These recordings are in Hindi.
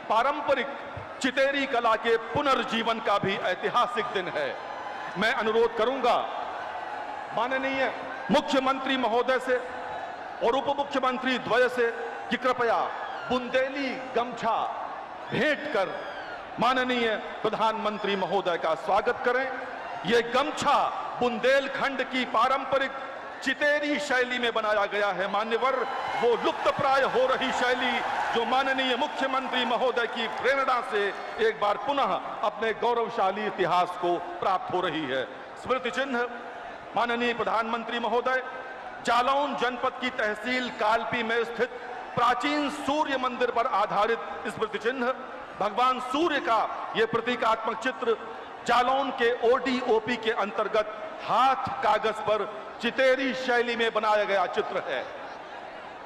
पारंपरिक चितेरी कला के पुनर्जीवन का भी ऐतिहासिक दिन है। मैं अनुरोध करूंगा माननीय मुख्यमंत्री महोदय से और उप मुख्यमंत्री द्वय से कि कृपया बुंदेली गमछा भेंट कर माननीय प्रधानमंत्री महोदय का स्वागत करें। यह गमछा बुंदेलखंड की पारंपरिक चितेरी शैली में बनाया गया है। मान्यवर, वो लुप्तप्राय हो रही शैली जो माननीय मुख्यमंत्री महोदय की प्रेरणा से एक बार पुनः अपने गौरवशाली इतिहास को प्राप्त हो रही है। स्मृति चिन्ह माननीय प्रधानमंत्री महोदय, जालौन जनपद की तहसील कालपी में स्थित प्राचीन सूर्य मंदिर पर आधारित स्मृति चिन्ह, भगवान सूर्य का यह प्रतीकात्मक चित्र जालौन के ओडीओपी के अंतर्गत हाथ कागज पर चितेरी शैली में बनाया गया चित्र है।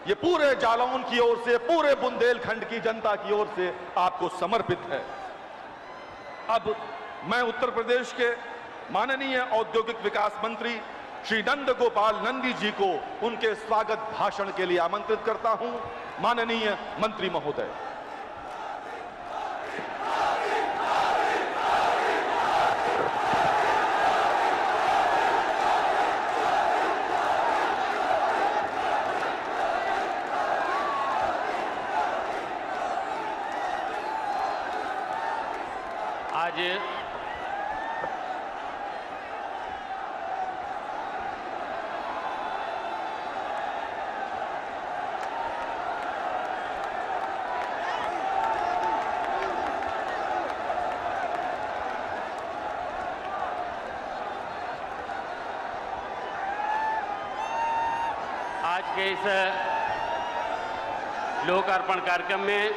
यह पूरे जालौन की ओर से, पूरे बुंदेलखंड की जनता की ओर से आपको समर्पित है। अब मैं उत्तर प्रदेश के माननीय औद्योगिक विकास मंत्री श्री नंद गोपाल नंदी जी को उनके स्वागत भाषण के लिए आमंत्रित करता हूं। माननीय मंत्री महोदय। आज के इस लोकार्पण कार्यक्रम में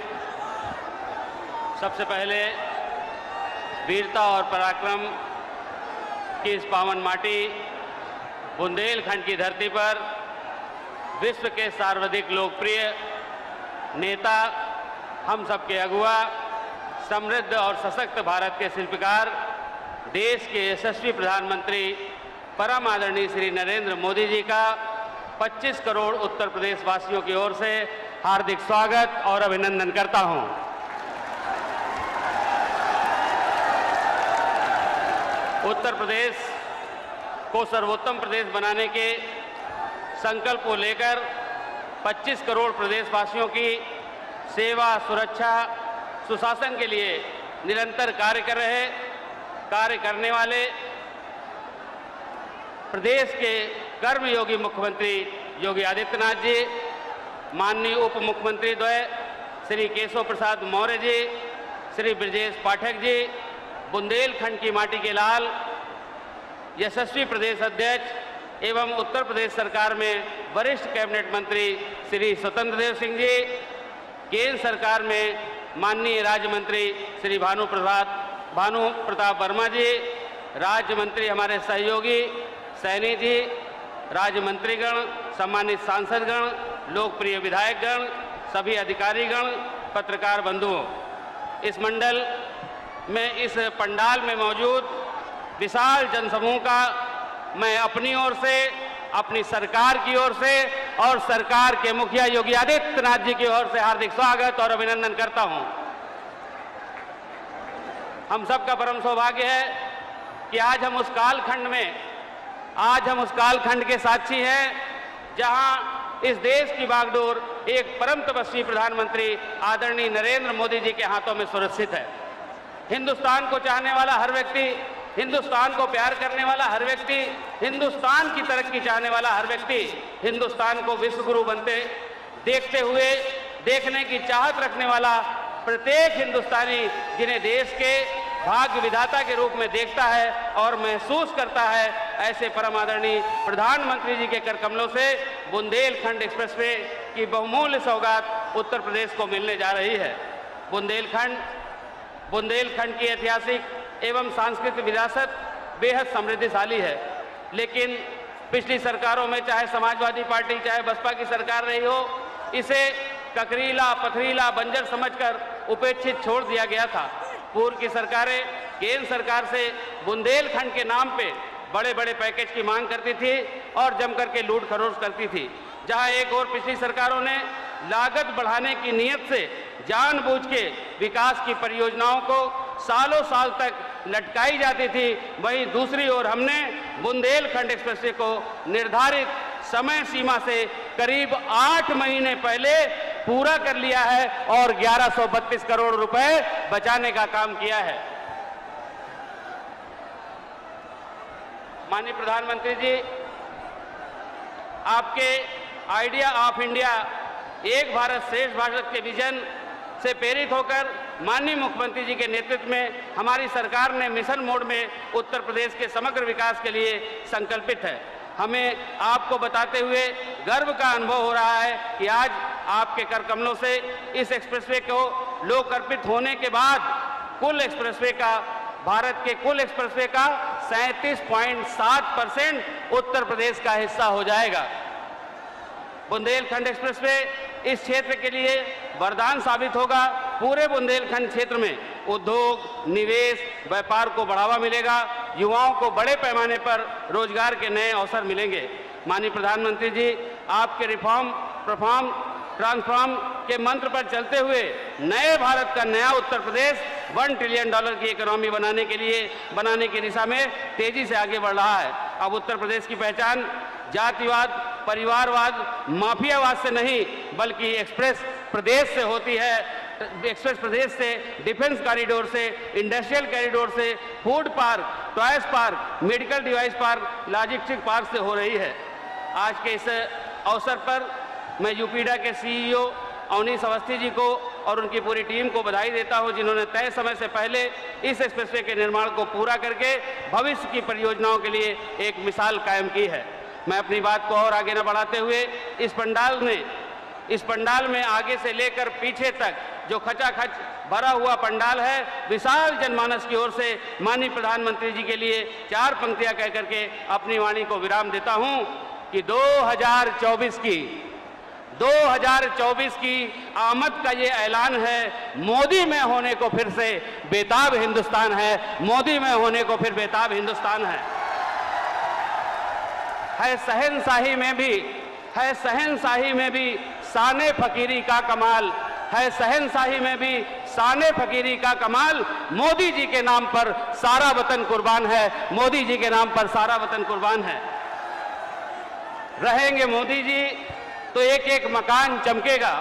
सबसे पहले वीरता और पराक्रम की इस पावन माटी बुंदेलखंड की धरती पर विश्व के सर्वाधिक लोकप्रिय नेता, हम सबके अगुआ, समृद्ध और सशक्त भारत के शिल्पकार, देश के यशस्वी प्रधानमंत्री परम आदरणीय श्री नरेंद्र मोदी जी का 25 करोड़ उत्तर प्रदेश वासियों की ओर से हार्दिक स्वागत और अभिनंदन करता हूं। उत्तर प्रदेश को सर्वोत्तम प्रदेश बनाने के संकल्प को लेकर 25 करोड़ प्रदेशवासियों की सेवा, सुरक्षा, सुशासन के लिए निरंतर कार्य करने वाले प्रदेश के कर्मयोगी मुख्यमंत्री योगी आदित्यनाथ जी, माननीय उप मुख्यमंत्री द्वय श्री केशव प्रसाद मौर्य जी, श्री ब्रजेश पाठक जी, बुंदेलखंड की माटी के लाल, यशस्वी प्रदेश अध्यक्ष एवं उत्तर प्रदेश सरकार में वरिष्ठ कैबिनेट मंत्री श्री स्वतंत्र देव सिंह जी, केंद्र सरकार में माननीय राज्य मंत्री श्री भानु प्रताप वर्मा जी, राज्य मंत्री हमारे सहयोगी सैनी जी, राज्य मंत्रीगण, सम्मानित सांसदगण, लोकप्रिय विधायकगण, सभी अधिकारीगण, पत्रकार बंधुओं, इस मंडल में, इस पंडाल में मौजूद विशाल जनसमूह का मैं अपनी ओर से, अपनी सरकार की ओर से और सरकार के मुखिया योगी आदित्यनाथ जी की ओर से हार्दिक स्वागत और अभिनंदन करता हूं। हम सबका परम सौभाग्य है कि आज हम उस कालखंड के साक्षी हैं जहां इस देश की बागडोर एक परम तपस्वी प्रधानमंत्री आदरणीय नरेंद्र मोदी जी के हाथों में सुरक्षित है। हिंदुस्तान को चाहने वाला हर व्यक्ति, हिंदुस्तान को प्यार करने वाला हर व्यक्ति, हिंदुस्तान की तरक्की चाहने वाला हर व्यक्ति, हिंदुस्तान को विश्वगुरु बनते देखने की चाहत रखने वाला प्रत्येक हिंदुस्तानी जिन्हें देश के भाग्य विधाता के रूप में देखता है और महसूस करता है, ऐसे परम आदरणीय प्रधानमंत्री जी के कर कमलों से बुंदेलखंड एक्सप्रेसवे की बहुमूल्य सौगात उत्तर प्रदेश को मिलने जा रही है। बुंदेलखंड की ऐतिहासिक एवं सांस्कृतिक विरासत बेहद समृद्धिशाली है, लेकिन पिछली सरकारों में, चाहे समाजवादी पार्टी चाहे बसपा की सरकार रही हो, इसे ककरीला, पथरीला, बंजर समझकर उपेक्षित छोड़ दिया गया था। पूर्व की सरकारें केंद्र सरकार से बुंदेलखंड के नाम पे बड़े बड़े पैकेज की मांग करती थी और जमकर के लूट खरोच करती थी। जहां एक और पिछली सरकारों ने लागत बढ़ाने की नीयत से जानबूझ के विकास की परियोजनाओं को सालों साल तक लटकाई जाती थी, वहीं दूसरी ओर हमने बुंदेलखंड एक्सप्रेसवे को निर्धारित समय सीमा से करीब 8 महीने पहले पूरा कर लिया है और 1132 करोड़ रुपए बचाने का काम किया है। माननीय प्रधानमंत्री जी, आपके आइडिया ऑफ इंडिया एक भारत श्रेष्ठ भारत के विजन से प्रेरित होकर माननीय मुख्यमंत्री जी के नेतृत्व में हमारी सरकार ने मिशन मोड में उत्तर प्रदेश के समग्र विकास के लिए संकल्पित है। हमें आपको बताते हुए गर्व का अनुभव हो रहा है कि आज आपके कर कमलों से इस एक्सप्रेसवे को लोकार्पित होने के बाद कुल एक्सप्रेसवे का, भारत के कुल एक्सप्रेसवे का 37.7% उत्तर प्रदेश का हिस्सा हो जाएगा। बुंदेलखंड एक्सप्रेसवे इस क्षेत्र के लिए वरदान साबित होगा। पूरे बुंदेलखंड क्षेत्र में उद्योग, निवेश, व्यापार को बढ़ावा मिलेगा, युवाओं को बड़े पैमाने पर रोजगार के नए अवसर मिलेंगे। माननीय प्रधानमंत्री जी, आपके रिफॉर्म, परफॉर्म, ट्रांसफॉर्म के मंत्र पर चलते हुए नए भारत का नया उत्तर प्रदेश $1 ट्रिलियन की इकोनॉमी बनाने की दिशा में तेजी से आगे बढ़ रहा है। अब उत्तर प्रदेश की पहचान जातिवाद, परिवारवाद, माफियावाद से नहीं बल्कि एक्सप्रेस प्रदेश से होती है। एक्सप्रेस प्रदेश से, डिफेंस कॉरिडोर से, इंडस्ट्रियल कॉरिडोर से, food park, toys park, medical device park, logistic park से हो रही है। आज के इस अवसर पर मैं यूपीडा के सीईओ अवनीश अवस्थी जी को और उनकी पूरी टीम को बधाई देता हूं, जिन्होंने तय समय से पहले इस एक्सप्रेसवे के निर्माण को पूरा करके भविष्य की परियोजनाओं के लिए एक मिसाल कायम की है। मैं अपनी बात को और आगे न बढ़ाते हुए इस पंडाल में आगे से लेकर पीछे तक जो खचाखच भरा हुआ पंडाल है, विशाल जनमानस की ओर से माननीय प्रधानमंत्री जी के लिए 4 पंक्तियां कह करके अपनी वाणी को विराम देता हूं कि 2024 की आमद का ये ऐलान है। मोदी में होने को फिर से बेताब हिंदुस्तान है, मोदी में होने को फिर बेताब हिंदुस्तान है। शहनशाही में भी शाने फकीरी का कमाल है, शहनशाही में भी शाने फकीरी का कमाल। मोदी जी के नाम पर सारा वतन कुर्बान है, मोदी जी के नाम पर सारा वतन कुर्बान है। रहेंगे मोदी जी तो एक एक मकान चमकेगा,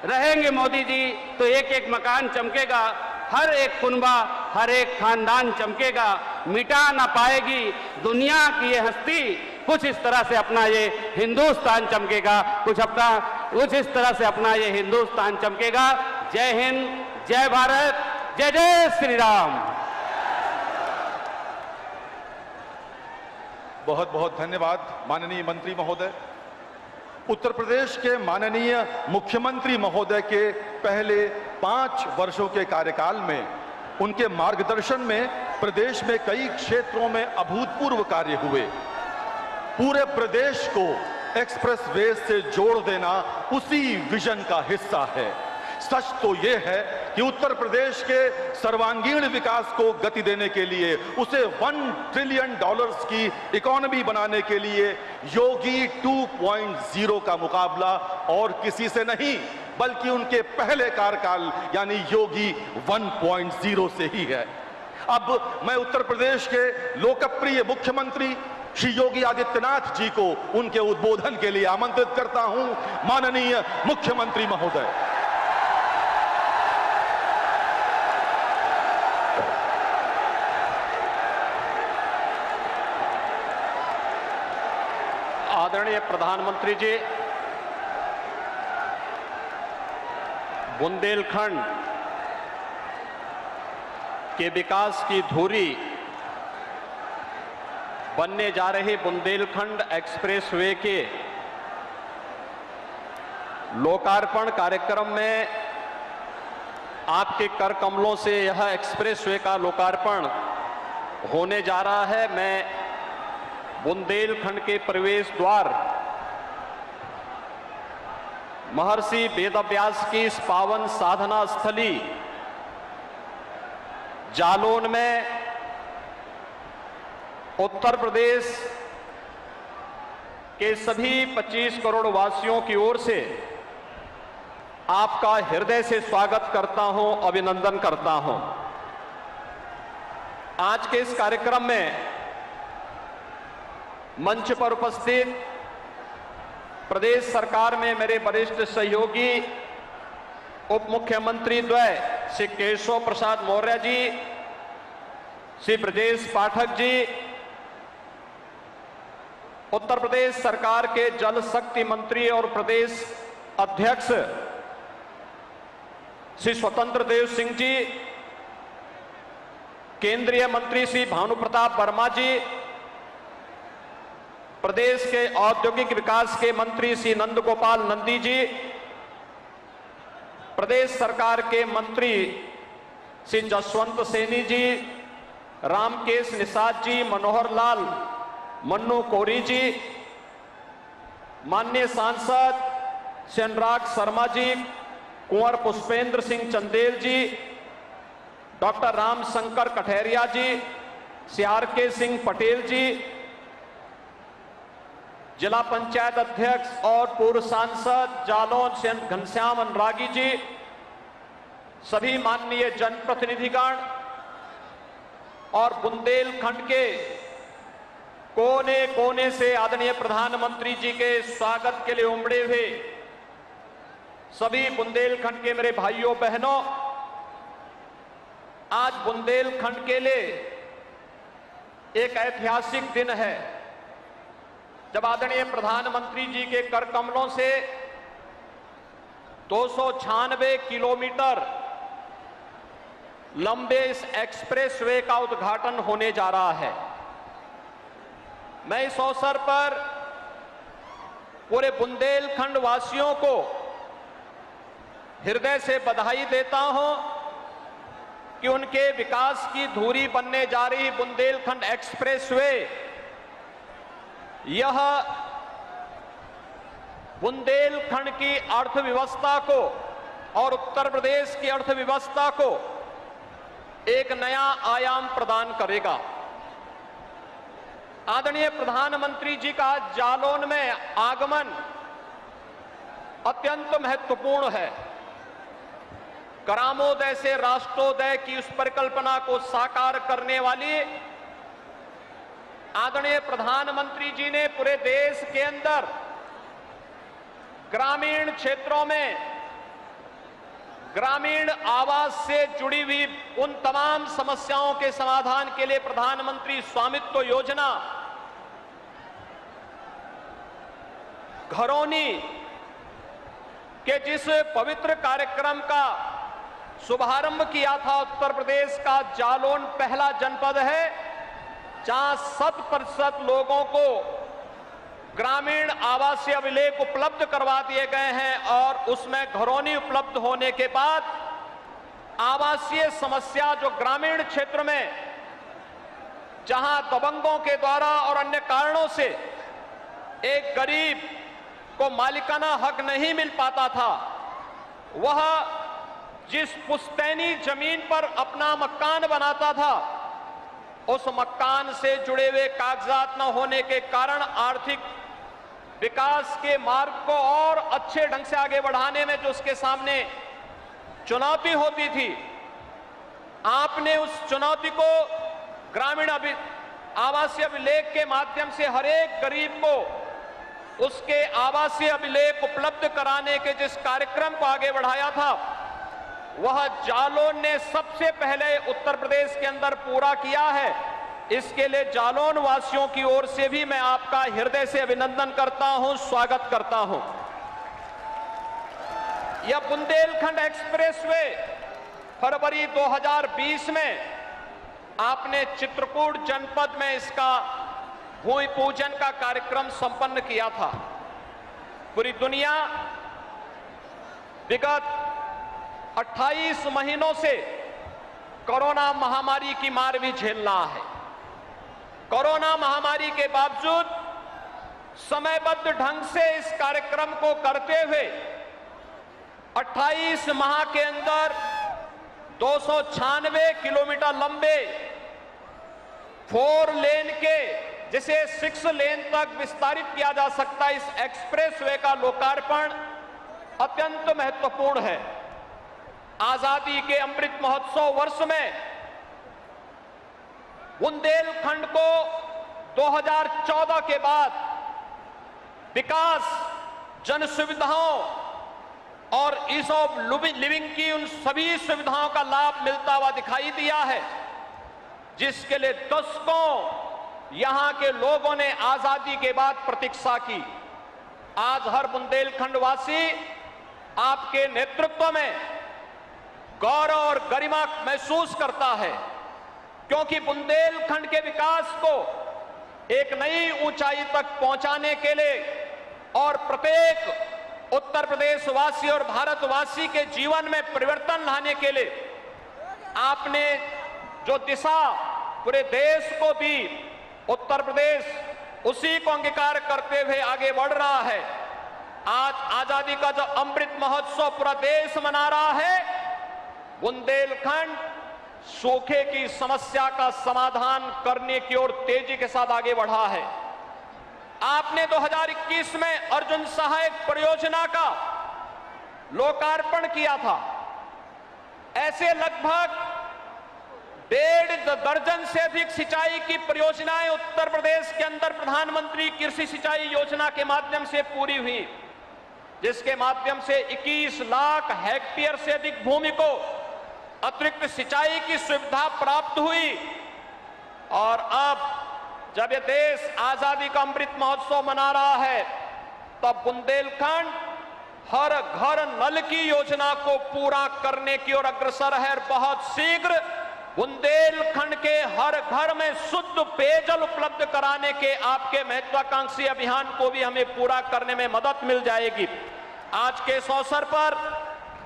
रहेंगे मोदी जी तो एक एक मकान चमकेगा, हर एक कुनबा, हर एक खानदान चमकेगा, मिटा ना पाएगी दुनिया की ये हस्ती, कुछ इस तरह से अपना ये हिंदुस्तान चमकेगा, कुछ इस तरह से अपना ये हिंदुस्तान चमकेगा। जय हिंद, जय भारत, जय जय श्री राम। बहुत बहुत धन्यवाद माननीय मंत्री महोदय। उत्तर प्रदेश के माननीय मुख्यमंत्री महोदय के पहले 5 वर्षों के कार्यकाल में उनके मार्गदर्शन में प्रदेश में कई क्षेत्रों में अभूतपूर्व कार्य हुए। पूरे प्रदेश को एक्सप्रेस वे से जोड़ देना उसी विजन का हिस्सा है। सच तो यह है कि उत्तर प्रदेश के सर्वांगीण विकास को गति देने के लिए, उसे $1 ट्रिलियन की इकोनॉमी बनाने के लिए योगी 2.0 का मुकाबला और किसी से नहीं बल्कि उनके पहले कार्यकाल यानी योगी 1.0 से ही है। अब मैं उत्तर प्रदेश के लोकप्रिय मुख्यमंत्री श्री योगी आदित्यनाथ जी को उनके उद्बोधन के लिए आमंत्रित करता हूं। माननीय मुख्यमंत्री महोदय। आदरणीय प्रधानमंत्री जी, बुंदेलखंड के विकास की धुरी बनने जा रहे बुंदेलखंड एक्सप्रेसवे के लोकार्पण कार्यक्रम में आपके कर कमलों से यह एक्सप्रेसवे का लोकार्पण होने जा रहा है। मैं बुंदेलखंड के प्रवेश द्वार महर्षि वेदव्यास की इस पावन साधना स्थली जालौन में उत्तर प्रदेश के सभी 25 करोड़ वासियों की ओर से आपका हृदय से स्वागत करता हूं, अभिनंदन करता हूं। आज के इस कार्यक्रम में मंच पर उपस्थित प्रदेश सरकार में मेरे वरिष्ठ सहयोगी उप मुख्यमंत्री द्वय श्री केशव प्रसाद मौर्य जी, श्री ब्रजेश पाठक जी, उत्तर प्रदेश सरकार के जल शक्ति मंत्री और प्रदेश अध्यक्ष श्री स्वतंत्र देव सिंह जी, केंद्रीय मंत्री श्री भानु प्रताप वर्मा जी, प्रदेश के औद्योगिक विकास के मंत्री श्री नंद गोपाल नंदी जी, प्रदेश सरकार के मंत्री श्री जसवंत सैनी जी, रामकेश निषाद जी, मनोहर लाल मन्नू कोरी जी, माननीय सांसद श्री अनुराग शर्मा जी, कुंवर पुष्पेंद्र सिंह चंदेल जी, डॉक्टर रामशंकर कठेरिया जी, श्री आर.के. सिंह पटेल जी, जिला पंचायत अध्यक्ष और पूर्व सांसद जालौन से घनश्याम अनुरागी जी, सभी माननीय जनप्रतिनिधिगण और बुंदेलखंड के कोने कोने से आदरणीय प्रधानमंत्री जी के स्वागत के लिए उमड़े हुए सभी बुंदेलखंड के मेरे भाइयों बहनों, आज बुंदेलखंड के लिए एक ऐतिहासिक दिन है जब आदरणीय प्रधानमंत्री जी के कर कमलों से 296 किलोमीटर लंबे इस एक्सप्रेसवे का उद्घाटन होने जा रहा है। मैं इस अवसर पर पूरे बुंदेलखंड वासियों को हृदय से बधाई देता हूं कि उनके विकास की धुरी बनने जा रही बुंदेलखंड एक्सप्रेसवे यह बुंदेलखंड की अर्थव्यवस्था को और उत्तर प्रदेश की अर्थव्यवस्था को एक नया आयाम प्रदान करेगा। आदरणीय प्रधानमंत्री जी का जालौन में आगमन अत्यंत महत्वपूर्ण है। ग्रामोदय से राष्ट्रोदय की उस परिकल्पना को साकार करने वाली आदरणीय प्रधानमंत्री जी ने पूरे देश के अंदर ग्रामीण क्षेत्रों में ग्रामीण आवास से जुड़ी हुई उन तमाम समस्याओं के समाधान के लिए प्रधानमंत्री स्वामित्व योजना, घरौनी के जिस पवित्र कार्यक्रम का शुभारंभ किया था, उत्तर प्रदेश का जालौन पहला जनपद है जहां 100% लोगों को ग्रामीण आवासीय अभिलेख उपलब्ध करवा दिए गए हैं और उसमें घरौनी उपलब्ध होने के बाद आवासीय समस्या जो ग्रामीण क्षेत्र में जहां दबंगों के द्वारा और अन्य कारणों से एक गरीब को मालिकाना हक नहीं मिल पाता था, वह जिस पुश्तैनी जमीन पर अपना मकान बनाता था उस मकान से जुड़े हुए कागजात न होने के कारण आर्थिक विकास के मार्ग को और अच्छे ढंग से आगे बढ़ाने में जो उसके सामने चुनौती होती थी, आपने उस चुनौती को ग्रामीण आवासीय अभिलेख के माध्यम से हर एक गरीब को उसके आवासीय अभिलेख उपलब्ध कराने के जिस कार्यक्रम को आगे बढ़ाया था, वह जालौन ने सबसे पहले उत्तर प्रदेश के अंदर पूरा किया है। इसके लिए जालौन वासियों की ओर से भी मैं आपका हृदय से अभिनंदन करता हूं, स्वागत करता हूं। यह बुंदेलखंड एक्सप्रेसवे फरवरी 2020 में आपने चित्रकूट जनपद में इसका भूमि पूजन का कार्यक्रम संपन्न किया था। पूरी दुनिया विगत 28 महीनों से कोरोना महामारी की मार भी झेल रहा है। कोरोना महामारी के बावजूद समयबद्ध ढंग से इस कार्यक्रम को करते हुए 28 माह के अंदर 296 किलोमीटर लंबे 4 लेन के, जिसे 6 लेन तक विस्तारित किया जा सकता है, इस एक्सप्रेसवे का लोकार्पण अत्यंत महत्वपूर्ण है। आजादी के अमृत महोत्सव वर्ष में बुंदेलखंड को 2014 के बाद विकास, जन सुविधाओं और ईज ऑफ लिविंग की उन सभी सुविधाओं का लाभ मिलता हुआ दिखाई दिया है, जिसके लिए दशकों यहां के लोगों ने आजादी के बाद प्रतीक्षा की। आज हर बुंदेलखंड वासी आपके नेतृत्व में गौरव और गरिमा महसूस करता है, क्योंकि बुंदेलखंड के विकास को एक नई ऊंचाई तक पहुंचाने के लिए और प्रत्येक उत्तर प्रदेश वासी और भारतवासी के जीवन में परिवर्तन लाने के लिए आपने जो दिशा पूरे देश को दी, उत्तर प्रदेश उसी को अंगीकार करते हुए आगे बढ़ रहा है। आज आजादी का जो अमृत महोत्सव पूरा देश मना रहा है, बुंदेलखंड सूखे की समस्या का समाधान करने की ओर तेजी के साथ आगे बढ़ा है। आपने 2021 में अर्जुन सहायक परियोजना का लोकार्पण किया था। ऐसे लगभग 1.5 दर्जन से अधिक सिंचाई की परियोजनाएं उत्तर प्रदेश के अंदर प्रधानमंत्री कृषि सिंचाई योजना के माध्यम से पूरी हुई, जिसके माध्यम से 21 लाख हेक्टेयर से अधिक भूमि को अतिरिक्त सिंचाई की सुविधा प्राप्त हुई। और अब जब ये देश आजादी का अमृत महोत्सव मना रहा है, तब बुंदेलखंड हर घर नल की योजना को पूरा करने की ओर अग्रसर है। बहुत शीघ्र बुंदेलखंड के हर घर में शुद्ध पेयजल उपलब्ध कराने के आपके महत्वाकांक्षी अभियान को भी हमें पूरा करने में मदद मिल जाएगी। आज के इस अवसर पर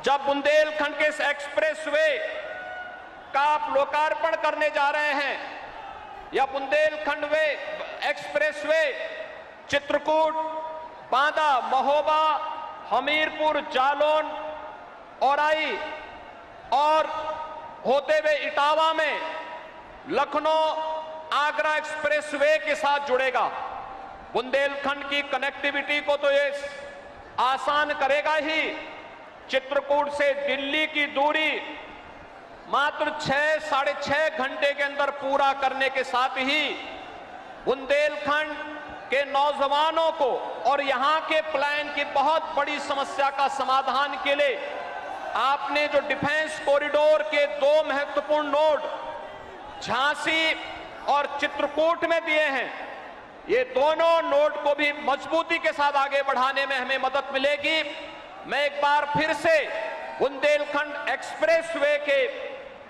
जब बुंदेलखंड के इस एक्सप्रेसवे का आप लोकार्पण करने जा रहे हैं, या बुंदेलखंड वे एक्सप्रेसवे चित्रकूट, बांदा, महोबा, हमीरपुर, जालौन, औराई और होते हुए इटावा में लखनऊ आगरा एक्सप्रेसवे के साथ जुड़ेगा। बुंदेलखंड की कनेक्टिविटी को तो ये आसान करेगा ही। चित्रकूट से दिल्ली की दूरी मात्र 6-6.5 घंटे के अंदर पूरा करने के साथ ही बुंदेलखंड के नौजवानों को और यहां के प्लान की बहुत बड़ी समस्या का समाधान के लिए आपने जो डिफेंस कॉरिडोर के 2 महत्वपूर्ण नोड झांसी और चित्रकूट में दिए हैं, ये दोनों नोड को भी मजबूती के साथ आगे बढ़ाने में हमें मदद मिलेगी। मैं एक बार फिर से बुंदेलखंड एक्सप्रेसवे के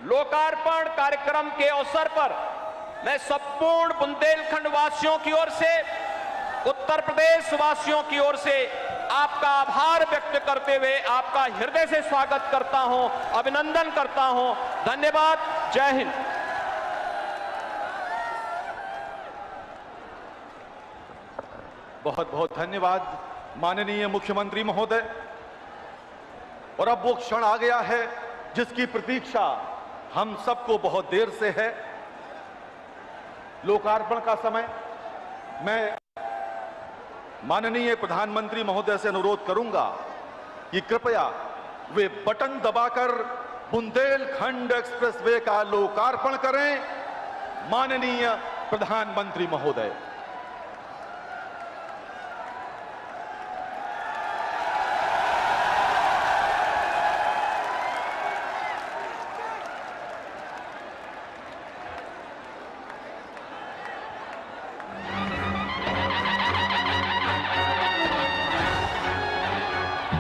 लोकार्पण कार्यक्रम के अवसर पर मैं संपूर्ण बुंदेलखंड वासियों की ओर से, उत्तर प्रदेश वासियों की ओर से आपका आभार व्यक्त करते हुए आपका हृदय से स्वागत करता हूं, अभिनंदन करता हूं। धन्यवाद। जय हिंद। बहुत बहुत धन्यवाद माननीय मुख्यमंत्री महोदय। और अब वो क्षण आ गया है जिसकी प्रतीक्षा हम सबको बहुत देर से है, लोकार्पण का समय। मैं माननीय प्रधानमंत्री महोदय से अनुरोध करूंगा कि कृपया वे बटन दबाकर बुंदेलखंड एक्सप्रेसवे का लोकार्पण करें। माननीय प्रधानमंत्री महोदय।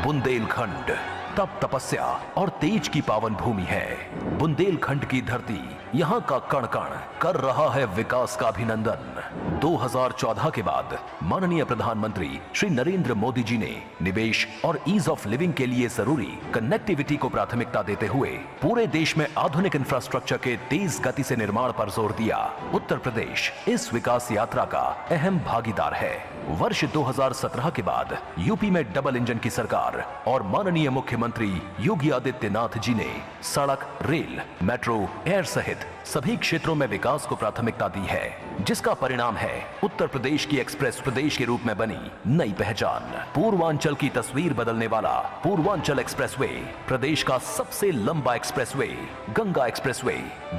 बुंदेलखंड तप तपस्या और तेज की पावन भूमि है। बुंदेलखंड की धरती, यहाँ का कण कण कर रहा है विकास का अभिनंदन। 2014 के बाद माननीय प्रधानमंत्री श्री नरेंद्र मोदी जी ने निवेश और ईज ऑफ लिविंग के लिए जरूरी कनेक्टिविटी को प्राथमिकता देते हुए पूरे देश में आधुनिक इंफ्रास्ट्रक्चर के तेज गति से निर्माण पर जोर दिया। उत्तर प्रदेश इस विकास यात्रा का अहम भागीदार है। वर्ष 2017 के बाद यूपी में डबल इंजन की सरकार और माननीय मुख्यमंत्री योगी आदित्यनाथ जी ने सड़क, रेल, मेट्रो, एयर सहित सभी क्षेत्रों में विकास को प्राथमिकता दी है, जिसका परिणाम है उत्तर प्रदेश की एक्सप्रेस प्रदेश के रूप में बनी नई पहचान। पूर्वांचल की तस्वीर बदलने वाला पूर्वांचल एक्सप्रेसवे, प्रदेश का सबसे लंबा expressway, Ganga expressway,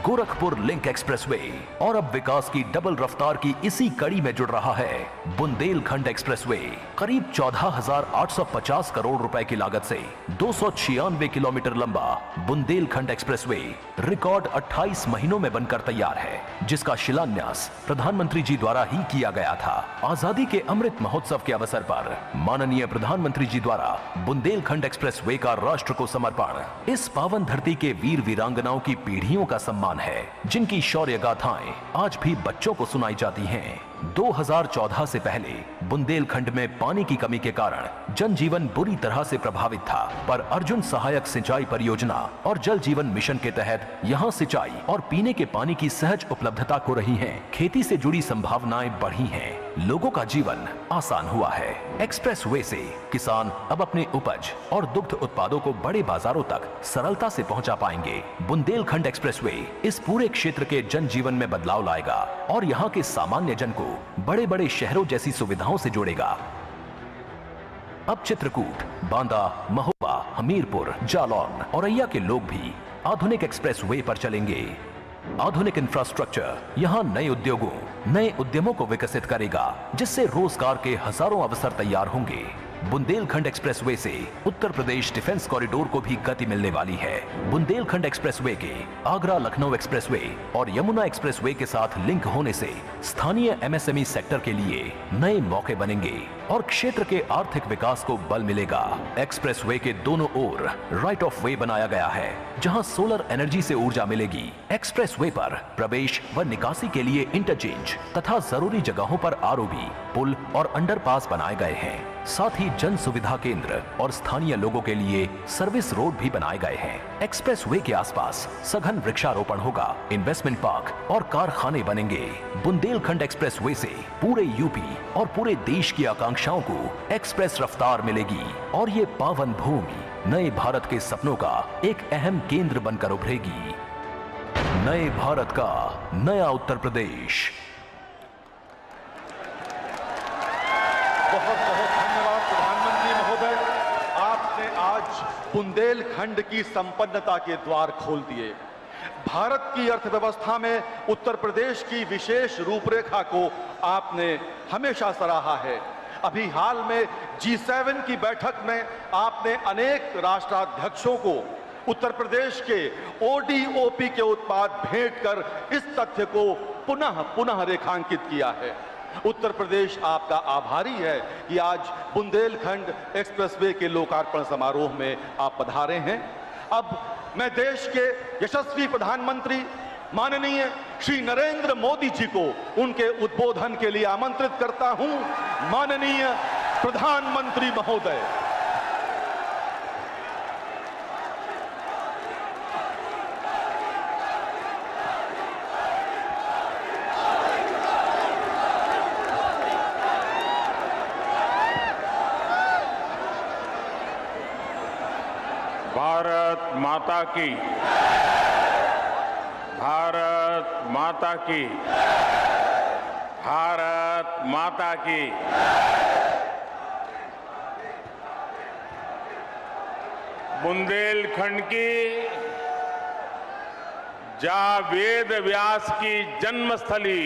Gorakhpur link expressway और अब विकास की डबल रफ्तार की इसी कड़ी में जुड़ रहा है बुंदेलखंड एक्सप्रेसवे। करीब 14,850 करोड़ रुपए की लागत से 296 किलोमीटर लंबा बुंदेलखंड एक्सप्रेसवे रिकॉर्ड 28 महीनों में बनकर तैयार है, जिसका शिलान्यास प्रधानमंत्री जी द्वारा ही किया गया था। आजादी के अमृत महोत्सव के अवसर पर माननीय प्रधानमंत्री जी द्वारा बुंदेलखंड एक्सप्रेसवे का राष्ट्र को समर्पण इस पावन धरती के वीर वीरांगनाओं की पीढ़ियों का सम्मान है, जिनकी शौर्य गाथाएं आज भी बच्चों को सुनाई जाती हैं। 2014 से पहले बुंदेलखंड में पानी की कमी के कारण जनजीवन बुरी तरह से प्रभावित था, पर अर्जुन सहायक सिंचाई परियोजना और जल जीवन मिशन के तहत यहां सिंचाई और पीने के पानी की सहज उपलब्धता हो रही है। खेती से जुड़ी संभावनाएं बढ़ी हैं, लोगों का जीवन आसान हुआ है। एक्सप्रेसवे से किसान अब अपने उपज और दुग्ध उत्पादों को बड़े बाजारों तक सरलता से पहुंचा पाएंगे। बुंदेलखंड एक्सप्रेसवे इस पूरे क्षेत्र के जनजीवन में बदलाव लाएगा और यहाँ के सामान्य जन को बड़े बड़े शहरों जैसी सुविधाओं से जोड़ेगा। अब चित्रकूट, बांदा, महोबा, हमीरपुर, जालौन, औरैया के लोग भी आधुनिक एक्सप्रेसवे पर चलेंगे। आधुनिक इंफ्रास्ट्रक्चर यहाँ नए उद्योगों, नए उद्यमों को विकसित करेगा, जिससे रोजगार के हजारों अवसर तैयार होंगे। बुंदेलखंड एक्सप्रेसवे से उत्तर प्रदेश डिफेंस कॉरिडोर को भी गति मिलने वाली है। बुंदेलखंड एक्सप्रेसवे के आगरा लखनऊ एक्सप्रेसवे और यमुना एक्सप्रेसवे के साथ लिंक होने से स्थानीय एमएसएमई सेक्टर के लिए नए मौके बनेंगे और क्षेत्र के आर्थिक विकास को बल मिलेगा। एक्सप्रेसवे के दोनों ओर राइट ऑफ वे बनाया गया है, जहां सोलर एनर्जी से ऊर्जा मिलेगी। एक्सप्रेसवे पर प्रवेश व निकासी के लिए इंटरचेंज तथा जरूरी जगहों पर आरओबी, पुल और अंडरपास बनाए गए हैं। साथ ही जन सुविधा केंद्र और स्थानीय लोगों के लिए सर्विस रोड भी बनाए गए हैं। एक्सप्रेसवे के आसपास सघन वृक्षारोपण होगा, इन्वेस्टमेंट पार्क और कारखाने बनेंगे। बुंदेलखंड एक्सप्रेसवे से पूरे यूपी और पूरे देश की आकांक्षाओं को एक्सप्रेस रफ्तार मिलेगी और ये पावन भूमि नए भारत के सपनों का एक अहम केंद्र बनकर उभरेगी। नए भारत का नया उत्तर प्रदेश। बहुत बहुत धन्यवाद प्रधानमंत्री महोदय, आपने आज बुंदेलखंड की संपन्नता के द्वार खोल दिए। भारत की अर्थव्यवस्था में उत्तर प्रदेश की विशेष रूपरेखा को आपने हमेशा सराहा है। अभी हाल में G7 की बैठक में आपने अनेक राष्ट्राध्यक्षों को उत्तर प्रदेश के ODOP के उत्पाद भेंट कर इस तथ्य को पुनः रेखांकित किया है। उत्तर प्रदेश आपका आभारी है कि आज बुंदेलखंड एक्सप्रेसवे के लोकार्पण समारोह में आप पधारे हैं। अब मैं देश के यशस्वी प्रधानमंत्री माननीय श्री नरेंद्र मोदी जी को उनके उद्बोधन के लिए आमंत्रित करता हूं। माननीय प्रधानमंत्री महोदय। भारत माता की, भारत माता की, भारत माता की। बुंदेलखंड की जहाँ वेद व्यास की जन्मस्थली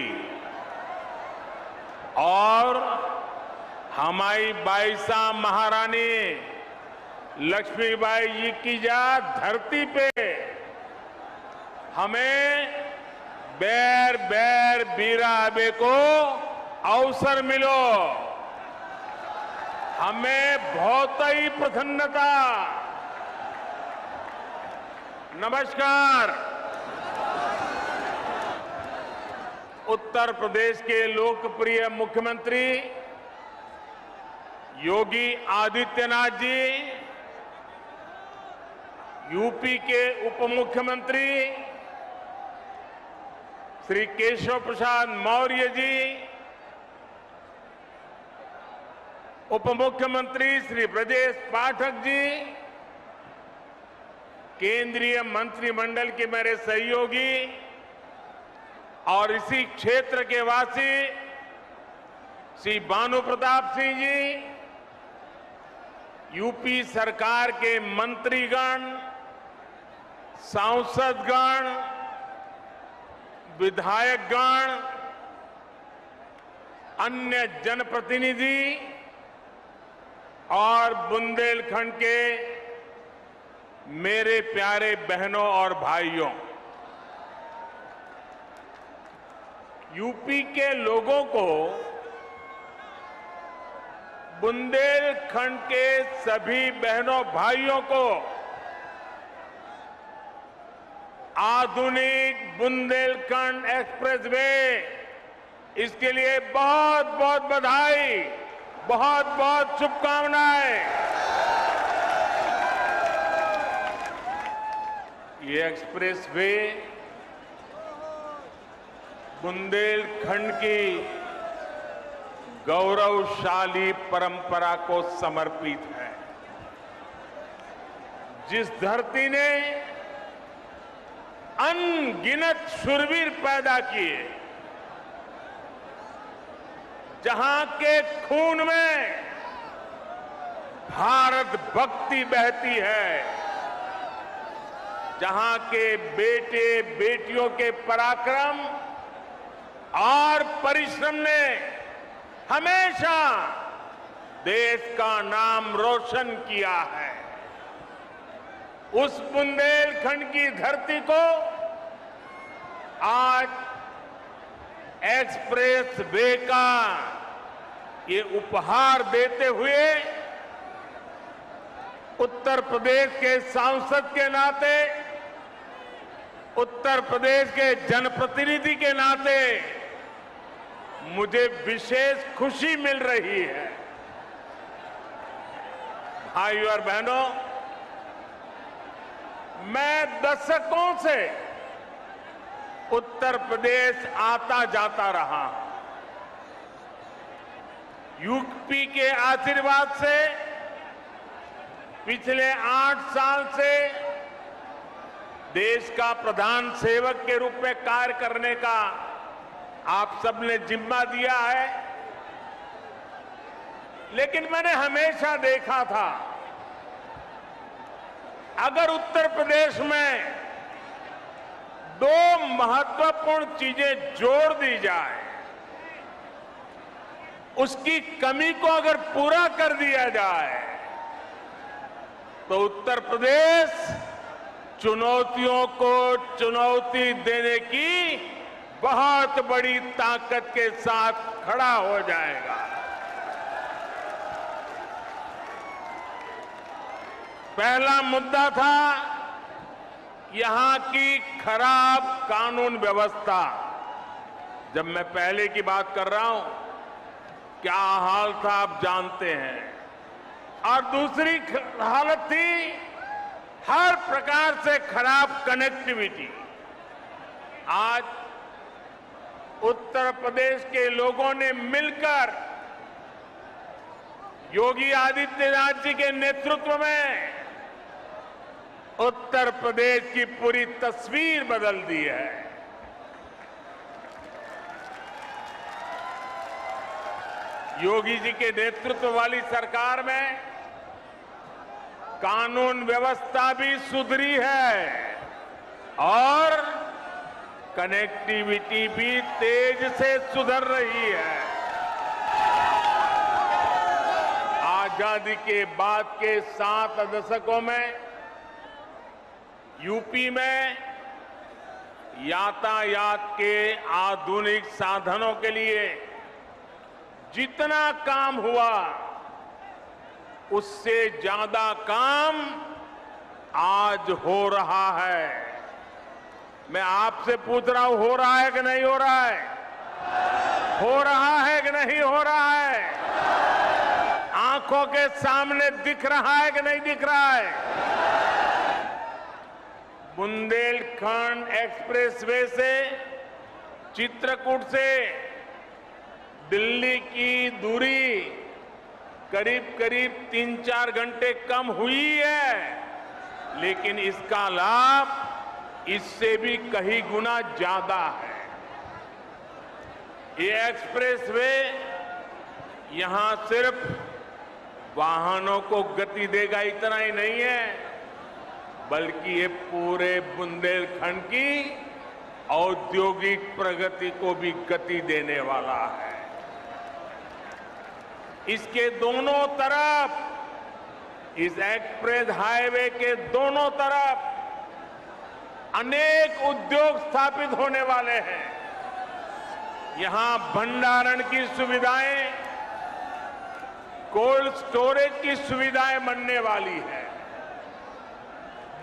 और हमारी बाईसा महारानी लक्ष्मीबाई जी की जा धरती पे हमें बैर बैर बीरा आबे को अवसर मिलो, हमें बहुत ही प्रसन्नता। नमस्कार। उत्तर प्रदेश के लोकप्रिय मुख्यमंत्री योगी आदित्यनाथ जी, यूपी के उप मुख्यमंत्री श्री केशव प्रसाद मौर्य जी, उप मुख्यमंत्री श्री ब्रजेश पाठक जी, केंद्रीय मंत्रिमंडल के मेरे सहयोगी और इसी क्षेत्र के वासी श्री भानु प्रताप सिंह जी, यूपी सरकार के मंत्रीगण, सांसदगण, विधायकगण, अन्य जनप्रतिनिधि और बुंदेलखंड के मेरे प्यारे बहनों और भाइयों, यूपी के लोगों को, बुंदेलखंड के सभी बहनों भाइयों को आधुनिक बुंदेलखंड एक्सप्रेसवे, इसके लिए बहुत बहुत बधाई, बहुत बहुत शुभकामनाएं। ये एक्सप्रेसवे बुंदेलखंड की गौरवशाली परंपरा को समर्पित है। जिस धरती ने अनगिनत शूरवीर पैदा किए, जहां के खून में भारत भक्ति बहती है, जहां के बेटे बेटियों के पराक्रम और परिश्रम ने हमेशा देश का नाम रोशन किया है, उस बुंदेलखंड की धरती को आज एक्सप्रेस वे का ये उपहार देते हुए उत्तर प्रदेश के सांसद के नाते, उत्तर प्रदेश के जनप्रतिनिधि के नाते मुझे विशेष खुशी मिल रही है। भाइयों और बहनों, मैं दशकों से उत्तर प्रदेश आता जाता रहा। यूपी के आशीर्वाद से पिछले 8 साल से देश का प्रधान सेवक के रूप में कार्य करने का आप सबने जिम्मा दिया है। लेकिन मैंने हमेशा देखा था, अगर उत्तर प्रदेश में 2 महत्वपूर्ण चीजें जोड़ दी जाए, उसकी कमी को अगर पूरा कर दिया जाए, तो उत्तर प्रदेश चुनौतियों को चुनौती देने की बहुत बड़ी ताकत के साथ खड़ा हो जाएगा। पहला मुद्दा था यहां की खराब कानून व्यवस्था। जब मैं पहले की बात कर रहा हूं, क्या हाल था आप जानते हैं। और दूसरी हालत थी हर प्रकार से खराब कनेक्टिविटी। आज उत्तर प्रदेश के लोगों ने मिलकर योगी आदित्यनाथ जी के नेतृत्व में उत्तर प्रदेश की पूरी तस्वीर बदल दी है। योगी जी के नेतृत्व वाली सरकार में कानून व्यवस्था भी सुधरी है और कनेक्टिविटी भी तेज से सुधर रही है। आजादी के बाद के 7 दशकों में यूपी में यातायात के आधुनिक साधनों के लिए जितना काम हुआ, उससे ज्यादा काम आज हो रहा है। मैं आपसे पूछ रहा हूं, हो रहा है कि नहीं हो रहा है? हो रहा है कि नहीं हो रहा है? आंखों के सामने दिख रहा है कि नहीं दिख रहा है? बुंदेलखंड एक्सप्रेसवे से चित्रकूट से दिल्ली की दूरी करीब करीब 3-4 घंटे कम हुई है, लेकिन इसका लाभ इससे भी कई गुना ज्यादा है। ये एक्सप्रेसवे यहां सिर्फ वाहनों को गति देगा इतना ही नहीं है, बल्कि ये पूरे बुंदेलखंड की औद्योगिक प्रगति को भी गति देने वाला है। इसके दोनों तरफ, इस एक्सप्रेस हाईवे के दोनों तरफ अनेक उद्योग स्थापित होने वाले हैं। यहां भंडारण की सुविधाएं, कोल्ड स्टोरेज की सुविधाएं बनने वाली है।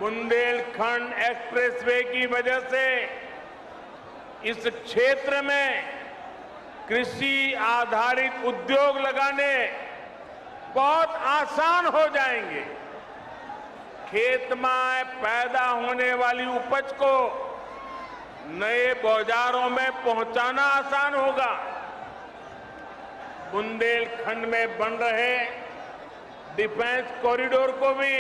बुंदेलखंड एक्सप्रेसवे की वजह से इस क्षेत्र में कृषि आधारित उद्योग लगाने बहुत आसान हो जाएंगे। खेत में पैदा होने वाली उपज को नए बाजारों में पहुंचाना आसान होगा। बुंदेलखंड में बन रहे डिफेंस कॉरिडोर को भी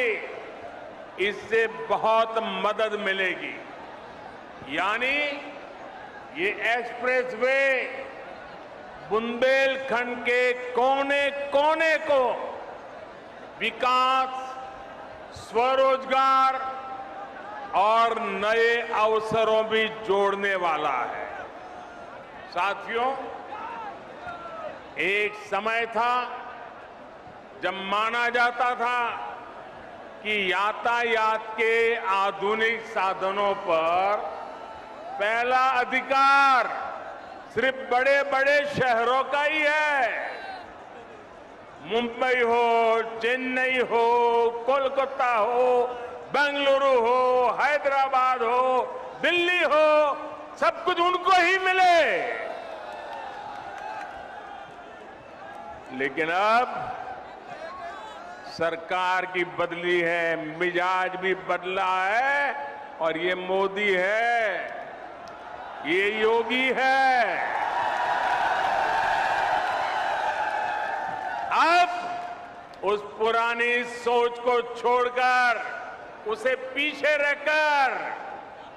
इससे बहुत मदद मिलेगी। यानी ये एक्सप्रेसवे बुंदेलखंड के कोने कोने को विकास, स्वरोजगार और नए अवसरों भी जोड़ने वाला है। साथियों, एक समय था जब माना जाता था कि यातायात के आधुनिक साधनों पर पहला अधिकार सिर्फ बड़े बड़े शहरों का ही है। मुंबई हो, चेन्नई हो, कोलकाता हो, बेंगलुरु हो, हैदराबाद हो, दिल्ली हो, सब कुछ उनको ही मिले। लेकिन अब सरकार की बदली है, मिजाज भी बदला है, और ये मोदी है, ये योगी है। अब उस पुरानी सोच को छोड़कर, उसे पीछे रखकर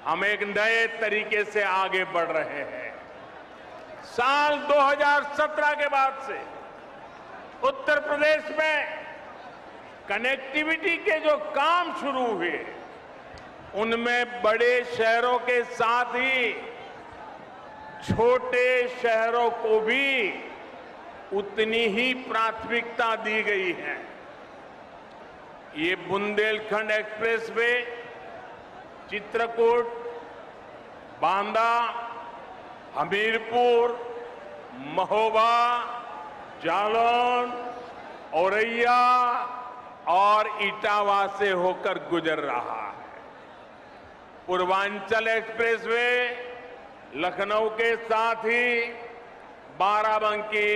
हम एक नए तरीके से आगे बढ़ रहे हैं। साल 2017 के बाद से उत्तर प्रदेश में कनेक्टिविटी के जो काम शुरू हुए, उनमें बड़े शहरों के साथ ही छोटे शहरों को भी उतनी ही प्राथमिकता दी गई है। ये बुंदेलखंड एक्सप्रेसवे चित्रकूट, बांदा, हमीरपुर, महोबा, जालौन, औरैया और इटावा से होकर गुजर रहा है। पूर्वांचल एक्सप्रेसवे लखनऊ के साथ ही बाराबंकी,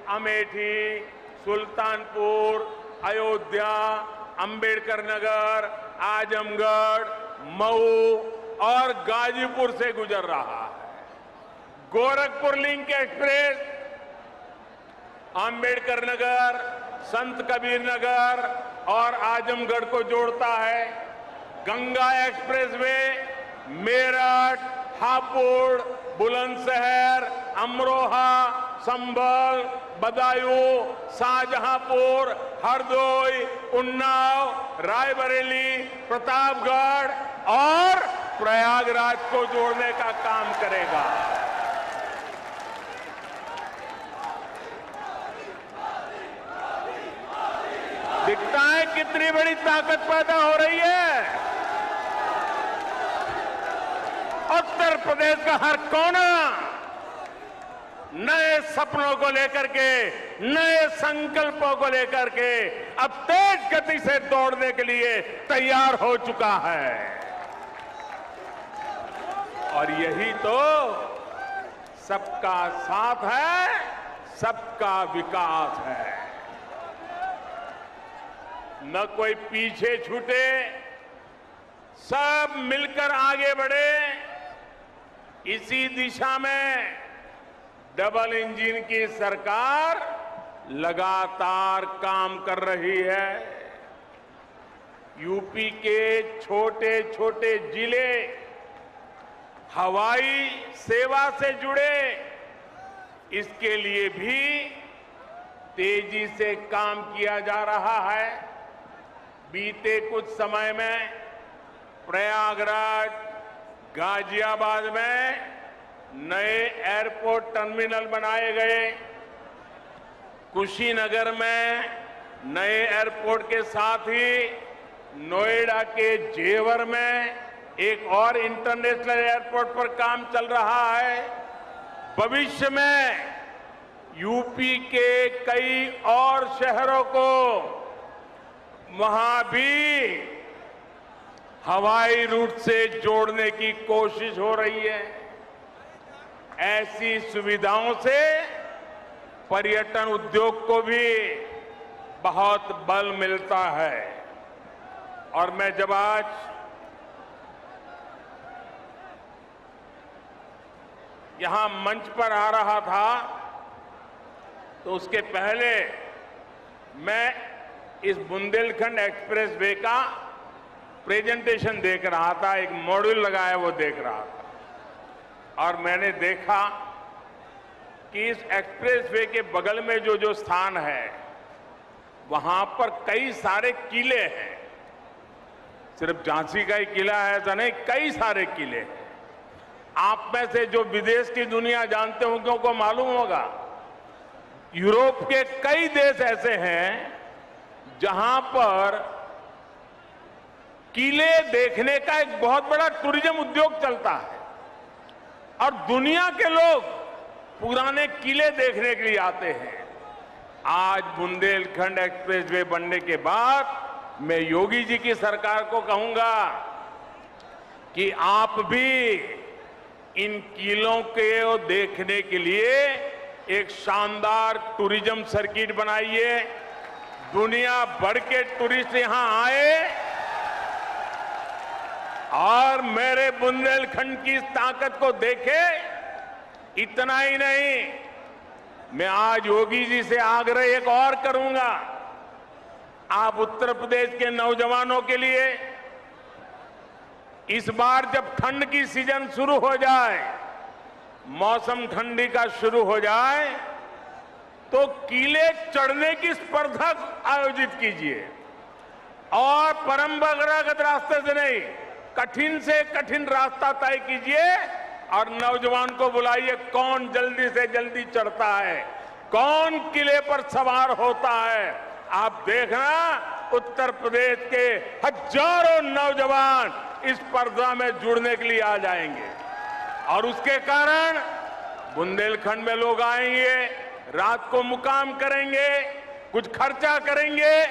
अमेठी, सुल्तानपुर, अयोध्या, अंबेडकर नगर, आजमगढ़, मऊ और गाजीपुर से गुजर रहा है। गोरखपुर लिंक एक्सप्रेस अंबेडकर नगर, संत कबीर नगर और आजमगढ़ को जोड़ता है। गंगा एक्सप्रेसवे मेरठ, हापुड़, बुलंदशहर, अमरोहा, संभल, बदायूं, शाहजहांपुर, हरदोई, उन्नाव, रायबरेली, प्रतापगढ़ और प्रयागराज को जोड़ने का काम करेगा। दिखता है कितनी बड़ी ताकत पैदा हो रही है। उत्तर प्रदेश का हर कोना नए सपनों को लेकर के, नए संकल्पों को लेकर के अब तेज गति से दौड़ने के लिए तैयार हो चुका है। और यही तो सबका साथ है, सबका विकास है। न कोई पीछे छूटे, सब मिलकर आगे बढ़े। इसी दिशा में डबल इंजन की सरकार लगातार काम कर रही है। यूपी के छोटे छोटे जिले हवाई सेवा से जुड़े, इसके लिए भी तेजी से काम किया जा रहा है। बीते कुछ समय में प्रयागराज, गाजियाबाद में नए एयरपोर्ट टर्मिनल बनाए गए। कुशीनगर में नए एयरपोर्ट के साथ ही नोएडा के जेवर में एक और इंटरनेशनल एयरपोर्ट पर काम चल रहा है। भविष्य में यूपी के कई और शहरों को वहां भी हवाई रूट से जोड़ने की कोशिश हो रही है। ऐसी सुविधाओं से पर्यटन उद्योग को भी बहुत बल मिलता है। और मैं जब आज यहां मंच पर आ रहा था तो उसके पहले मैं इस बुंदेलखंड एक्सप्रेस वे का प्रेजेंटेशन देख रहा था, एक मॉड्यूल लगाया वो देख रहा था और मैंने देखा कि इस एक्सप्रेस वे के बगल में जो स्थान है वहां पर कई सारे किले हैं। सिर्फ झांसी का ही किला है ऐसा नहीं, कई सारे किले हैं। आप में से जो विदेश की दुनिया जानते होंगे उनको मालूम होगा, यूरोप के कई देश ऐसे हैं जहां पर किले देखने का एक बहुत बड़ा टूरिज्म उद्योग चलता है और दुनिया के लोग पुराने किले देखने के लिए आते हैं। आज बुंदेलखंड एक्सप्रेस वे बनने के बाद मैं योगी जी की सरकार को कहूंगा कि आप भी इन किलों को देखने के लिए एक शानदार टूरिज्म सर्किट बनाइए। दुनिया भर के टूरिस्ट यहां आए और मेरे बुंदेलखंड की ताकत को देखे। इतना ही नहीं, मैं आज योगी जी से आग्रह एक और करूंगा। आप उत्तर प्रदेश के नौजवानों के लिए इस बार जब ठंड की सीजन शुरू हो जाए, मौसम ठंडी का शुरू हो जाए, तो किले चढ़ने की स्पर्धा आयोजित कीजिए और परंपरागत रास्ते से नहीं, कठिन से कठिन रास्ता तय कीजिए और नौजवान को बुलाइए। कौन जल्दी से जल्दी चढ़ता है, कौन किले पर सवार होता है, आप देखना उत्तर प्रदेश के हजारों नौजवान इस स्पर्धा में जुड़ने के लिए आ जाएंगे और उसके कारण बुंदेलखंड में लोग आएंगे, रात को मुकाम करेंगे, कुछ खर्चा करेंगे,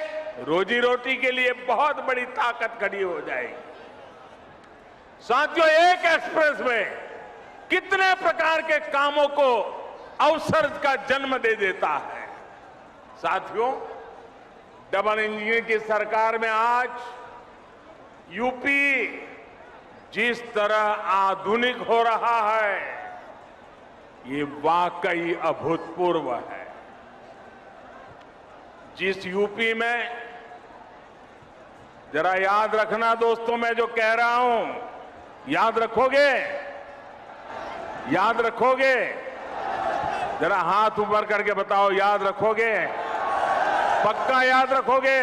रोजी रोटी के लिए बहुत बड़ी ताकत खड़ी हो जाएगी। साथियों, एक एक्सप्रेस में कितने प्रकार के कामों को अवसर का जन्म दे देता है। साथियों, डबल इंजन की सरकार में आज यूपी जिस तरह आधुनिक हो रहा है, ये वाकई अभूतपूर्व है। जिस यूपी में, जरा याद रखना दोस्तों, मैं जो कह रहा हूं याद रखोगे? याद रखोगे? जरा हाथ ऊपर करके बताओ, याद रखोगे? पक्का याद रखोगे?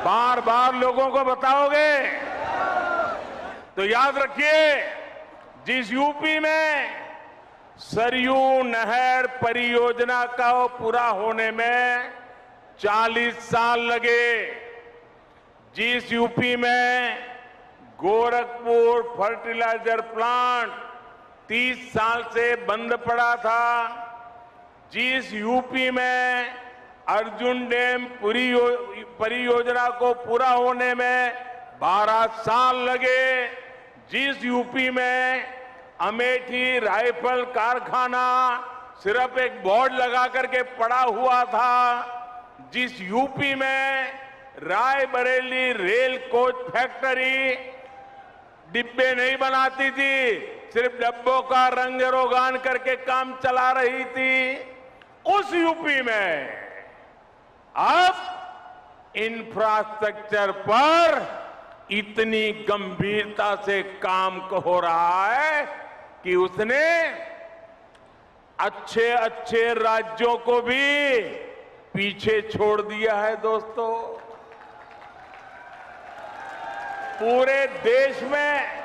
बार बार लोगों को बताओगे? तो याद रखिए, जिस यूपी में सरयू नहर परियोजना का पूरा होने में 40 साल लगे, जिस यूपी में गोरखपुर फर्टिलाइजर प्लांट 30 साल से बंद पड़ा था, जिस यूपी में अर्जुन डैम परियोजना को पूरा होने में 12 साल लगे, जिस यूपी में अमेठी राइफल कारखाना सिर्फ एक बोर्ड लगा करके पड़ा हुआ था, जिस यूपी में रायबरेली रेल कोच फैक्ट्री डिब्बे नहीं बनाती थी, सिर्फ डब्बों का रंग रोगान करके काम चला रही थी, उस यूपी में अब इंफ्रास्ट्रक्चर पर इतनी गंभीरता से काम हो रहा है कि उसने अच्छे अच्छे राज्यों को भी पीछे छोड़ दिया है। दोस्तों, पूरे देश में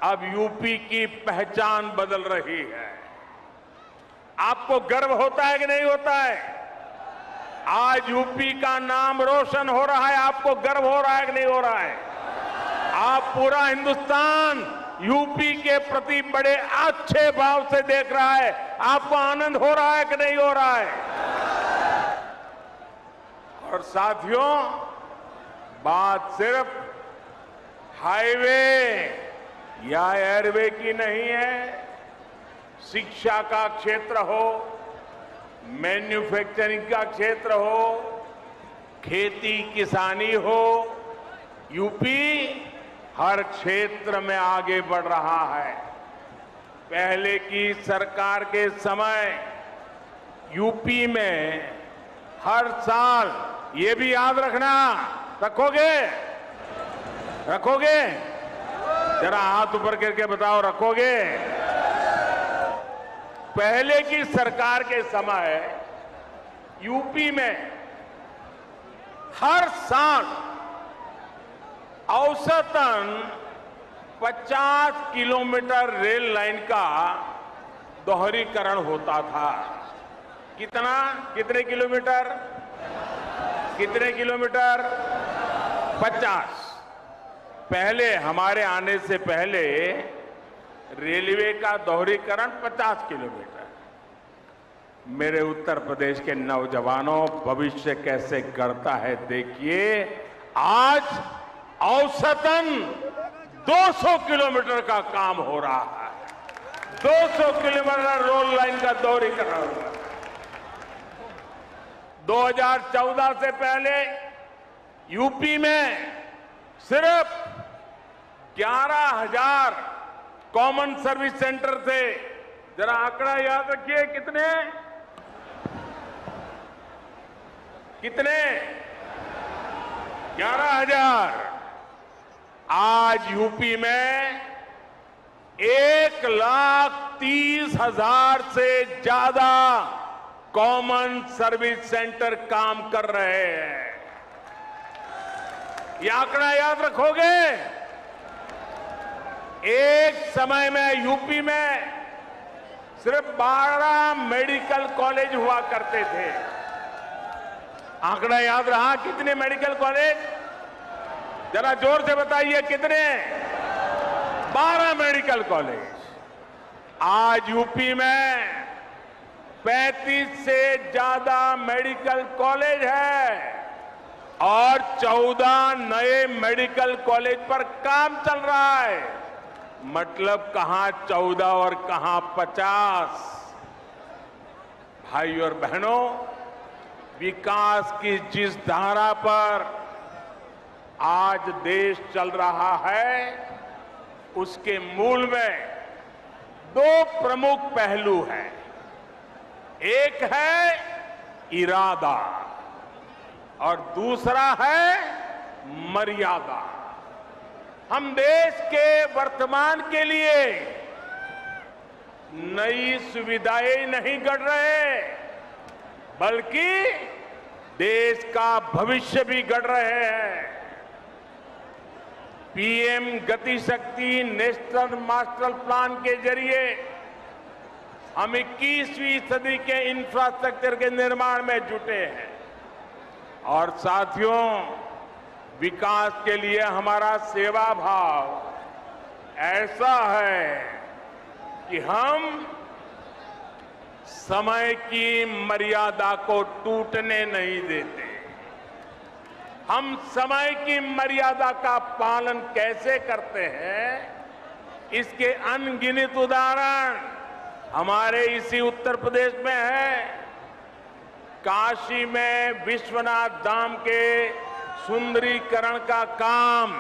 अब यूपी की पहचान बदल रही है। आपको गर्व होता है कि नहीं होता है? आज यूपी का नाम रोशन हो रहा है। आपको गर्व हो रहा है कि नहीं हो रहा है? आप पूरा हिंदुस्तान यूपी के प्रति बड़े अच्छे भाव से देख रहा है। आपको आनंद हो रहा है कि नहीं हो रहा है? और साथियों, बात सिर्फ हाईवे या एयरवे की नहीं है। शिक्षा का क्षेत्र हो, मैन्युफैक्चरिंग का क्षेत्र हो, खेती किसानी हो, यूपी हर क्षेत्र में आगे बढ़ रहा है। पहले की सरकार के समय यूपी में हर साल, ये भी याद रखना, रखोगे? जरा हाथ ऊपर करके बताओ, रखोगे? पहले की सरकार के समय यूपी में हर साल औसतन 50 किलोमीटर रेल लाइन का दोहरीकरण होता था। कितने किलोमीटर? 50। पहले, हमारे आने से पहले रेलवे का दोहरीकरण 50 किलोमीटर। मेरे उत्तर प्रदेश के नौजवानों, भविष्य कैसे गढ़ता है देखिए। आज औसतन 200 किलोमीटर का काम हो रहा है। 200 किलोमीटर रोड लाइन का दोहरीकरण हुआ। 2014 से पहले यूपी में सिर्फ 11,000 कॉमन सर्विस सेंटर थे। जरा आंकड़ा याद रखिए, कितने? 11,000। आज यूपी में 1,30,000 से ज्यादा कॉमन सर्विस सेंटर काम कर रहे हैं। ये आंकड़ा याद रखोगे? एक समय में यूपी में सिर्फ 12 मेडिकल कॉलेज हुआ करते थे। आंकड़ा याद रहा? कितने मेडिकल कॉलेज? जरा जोर से बताइए, कितने? 12 मेडिकल कॉलेज। आज यूपी में 35 से ज्यादा मेडिकल कॉलेज है और 14 नए मेडिकल कॉलेज पर काम चल रहा है। मतलब कहां 14 और कहां 50। भाई और बहनों, विकास की जिस धारा पर आज देश चल रहा है, उसके मूल में 2 प्रमुख पहलू हैं। एक है इरादा और दूसरा है मर्यादा। हम देश के वर्तमान के लिए नई सुविधाएं नहीं गढ़ रहे, बल्कि देश का भविष्य भी गढ़ रहे हैं। पीएम गति शक्ति नेशनल मास्टर प्लान के जरिए हम 21वीं सदी के इंफ्रास्ट्रक्चर के निर्माण में जुटे हैं। और साथियों, विकास के लिए हमारा सेवा भाव ऐसा है कि हम समय की मर्यादा को टूटने नहीं देते। हम समय की मर्यादा का पालन कैसे करते हैं, इसके अनगिनत उदाहरण हमारे इसी उत्तर प्रदेश में है। काशी में विश्वनाथ धाम के सुंदरीकरण का काम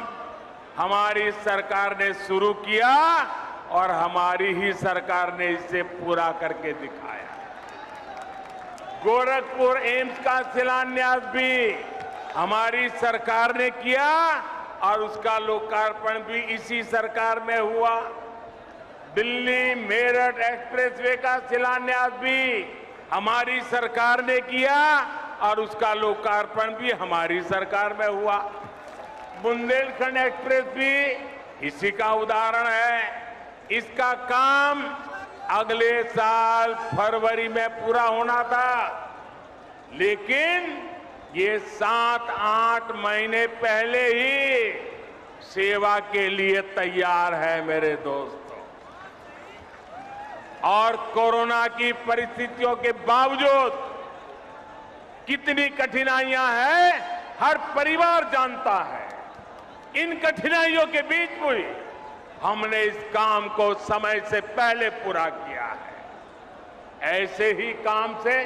हमारी सरकार ने शुरू किया और हमारी ही सरकार ने इसे पूरा करके दिखाया। गोरखपुर एम्स का शिलान्यास भी हमारी सरकार ने किया और उसका लोकार्पण भी इसी सरकार में हुआ। दिल्ली मेरठ एक्सप्रेसवे का शिलान्यास भी हमारी सरकार ने किया और उसका लोकार्पण भी हमारी सरकार में हुआ। बुंदेलखंड एक्सप्रेस भी इसी का उदाहरण है। इसका काम अगले साल फरवरी में पूरा होना था, लेकिन ये 7-8 महीने पहले ही सेवा के लिए तैयार है मेरे दोस्तों। और कोरोना की परिस्थितियों के बावजूद कितनी कठिनाइयां हैं, हर परिवार जानता है। इन कठिनाइयों के बीच भी हमने इस काम को समय से पहले पूरा किया है। ऐसे ही काम से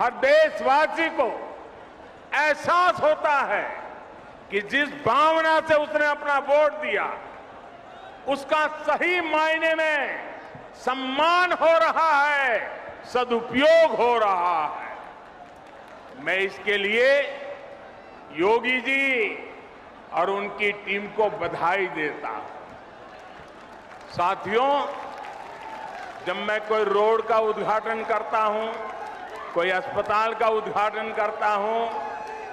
हर देशवासी को एहसास होता है कि जिस भावना से उसने अपना वोट दिया, उसका सही मायने में सम्मान हो रहा है, सदुपयोग हो रहा है। मैं इसके लिए योगी जी और उनकी टीम को बधाई देता हूं। साथियों, जब मैं कोई रोड का उद्घाटन करता हूं, कोई अस्पताल का उद्घाटन करता हूं,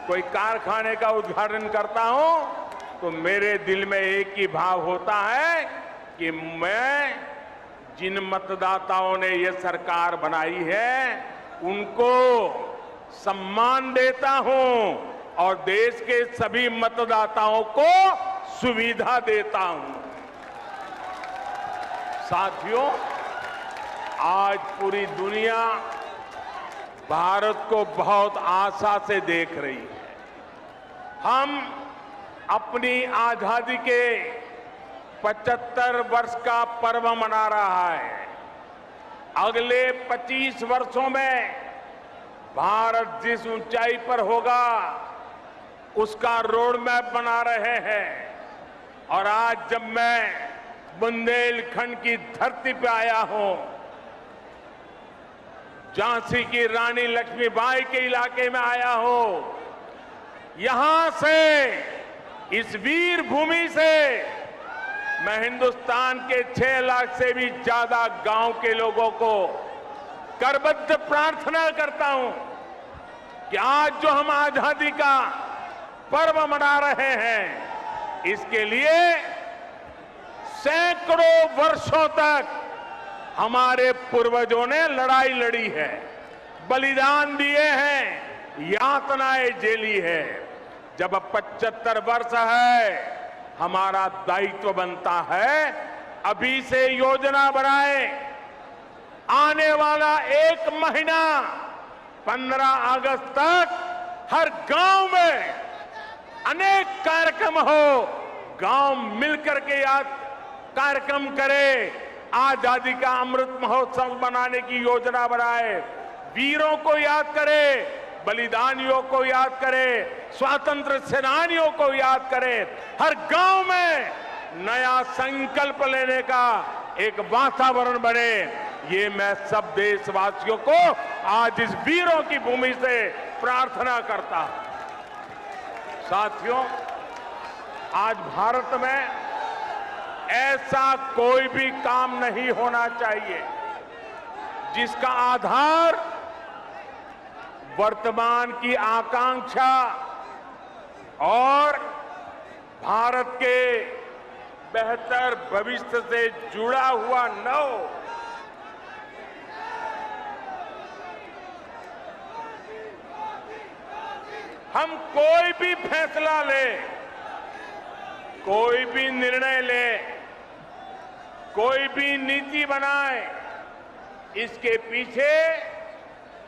कोई कारखाने का उद्घाटन करता हूं, तो मेरे दिल में एक ही भाव होता है कि मैं जिन मतदाताओं ने ये सरकार बनाई है उनको सम्मान देता हूं और देश के सभी मतदाताओं को सुविधा देता हूं। साथियों, आज पूरी दुनिया भारत को बहुत आशा से देख रही है। हम अपनी आजादी के 75 वर्ष का पर्व मना रहा है। अगले 25 वर्षों में भारत जिस ऊंचाई पर होगा उसका रोड मैप बना रहे हैं। और आज जब मैं बुंदेलखंड की धरती पे आया हूं, झांसी की रानी लक्ष्मीबाई के इलाके में आया हूं, यहां से इस वीर भूमि से मैं हिंदुस्तान के 6 लाख से भी ज्यादा गांव के लोगों को करबद्ध प्रार्थना करता हूं कि आज जो हम आजादी का पर्व मना रहे हैं, इसके लिए सैकड़ों वर्षों तक हमारे पूर्वजों ने लड़ाई लड़ी है, बलिदान दिए हैं, यातनाएं झेली है। जब 75 वर्ष है, हमारा दायित्व बनता है अभी से योजना बनाए। आने वाला 1 महीना 15 अगस्त तक हर गांव में अनेक कार्यक्रम हो, गांव मिलकर के याद कार्यक्रम करे, आजादी का अमृत महोत्सव बनाने की योजना बनाए, वीरों को याद करे, बलिदानियों को याद करे, स्वातंत्र सेनानियों को याद करे। हर गांव में नया संकल्प लेने का एक वातावरण बने, ये मैं सब देशवासियों को आज इस वीरों की भूमि से प्रार्थना करता हूं। साथियों, आज भारत में ऐसा कोई भी काम नहीं होना चाहिए जिसका आधार वर्तमान की आकांक्षा और भारत के बेहतर भविष्य से जुड़ा हुआ न हो। हम कोई भी फैसला लें, कोई भी निर्णय लें, कोई भी नीति बनाए, इसके पीछे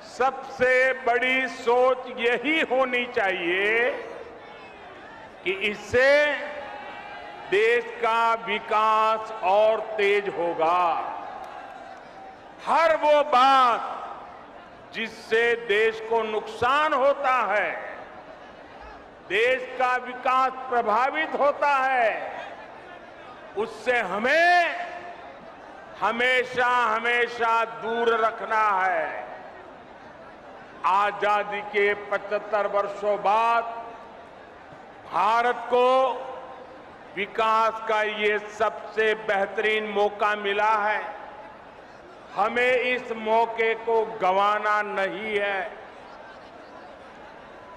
सबसे बड़ी सोच यही होनी चाहिए कि इससे देश का विकास और तेज होगा। हर वो बात जिससे देश को नुकसान होता है, देश का विकास प्रभावित होता है, उससे हमें हमेशा हमेशा दूर रखना है। आजादी के 75 वर्षों बाद भारत को विकास का ये सबसे बेहतरीन मौका मिला है। हमें इस मौके को गंवाना नहीं है।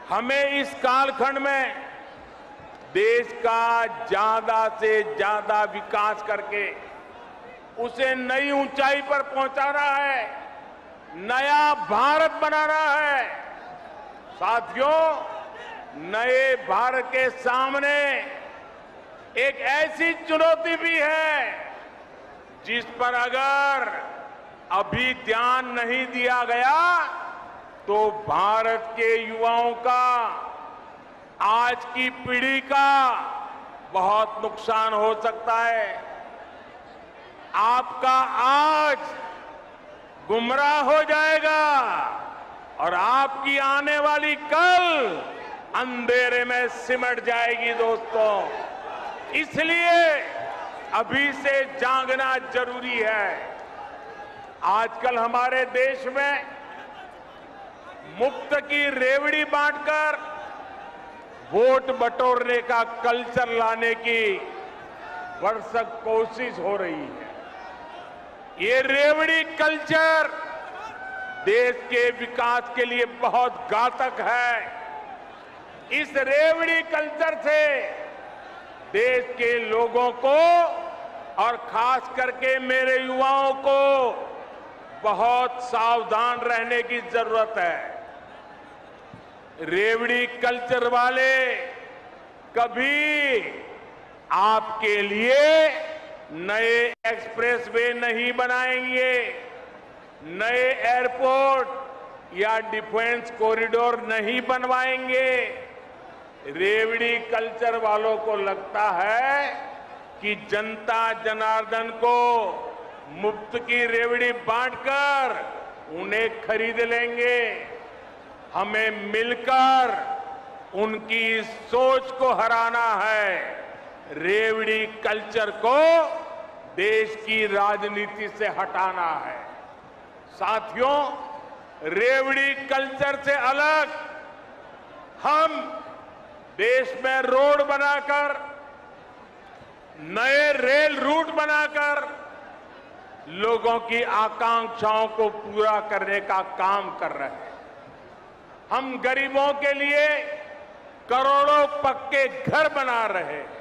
हमें इस कालखंड में देश का ज्यादा से ज्यादा विकास करके उसे नई ऊंचाई पर पहुंचाना है, नया भारत बनाना है। साथियों, नए भारत के सामने एक ऐसी चुनौती भी है जिस पर अगर अभी ध्यान नहीं दिया गया तो भारत के युवाओं का, आज की पीढ़ी का बहुत नुकसान हो सकता है। आपका आज गुमराह हो जाएगा और आपकी आने वाली कल अंधेरे में सिमट जाएगी। दोस्तों, इसलिए अभी से जागना जरूरी है। आजकल हमारे देश में मुफ्त की रेवड़ी बांटकर वोट बटोरने का कल्चर लाने की भरसक कोशिश हो रही है। ये रेवड़ी कल्चर देश के विकास के लिए बहुत घातक है। इस रेवड़ी कल्चर से देश के लोगों को और खास करके मेरे युवाओं को बहुत सावधान रहने की जरूरत है। रेवड़ी कल्चर वाले कभी आपके लिए नए एक्सप्रेसवे नहीं बनाएंगे, नए एयरपोर्ट या डिफेंस कॉरिडोर नहीं बनवाएंगे। रेवड़ी कल्चर वालों को लगता है कि जनता जनार्दन को मुफ्त की रेवड़ी बांटकर उन्हें खरीद लेंगे। हमें मिलकर उनकी सोच को हराना है। रेवड़ी कल्चर को देश की राजनीति से हटाना है। साथियों, रेवड़ी कल्चर से अलग हम देश में रोड बनाकर, नए रेल रूट बनाकर लोगों की आकांक्षाओं को पूरा करने का काम कर रहे हैं। हम गरीबों के लिए करोड़ों पक्के घर बना रहे हैं।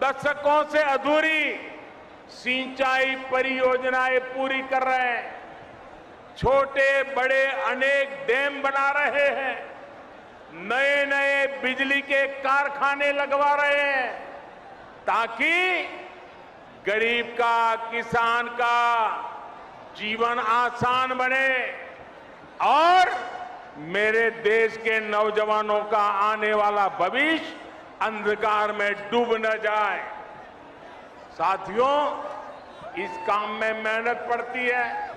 दशकों से अधूरी सिंचाई परियोजनाएं पूरी कर रहे हैं। छोटे बड़े अनेक डैम बना रहे हैं। नए नए बिजली के कारखाने लगवा रहे हैं ताकि गरीब का, किसान का जीवन आसान बने और मेरे देश के नौजवानों का आने वाला भविष्य अंधकार में डूब न जाए। साथियों, इस काम में मेहनत पड़ती है,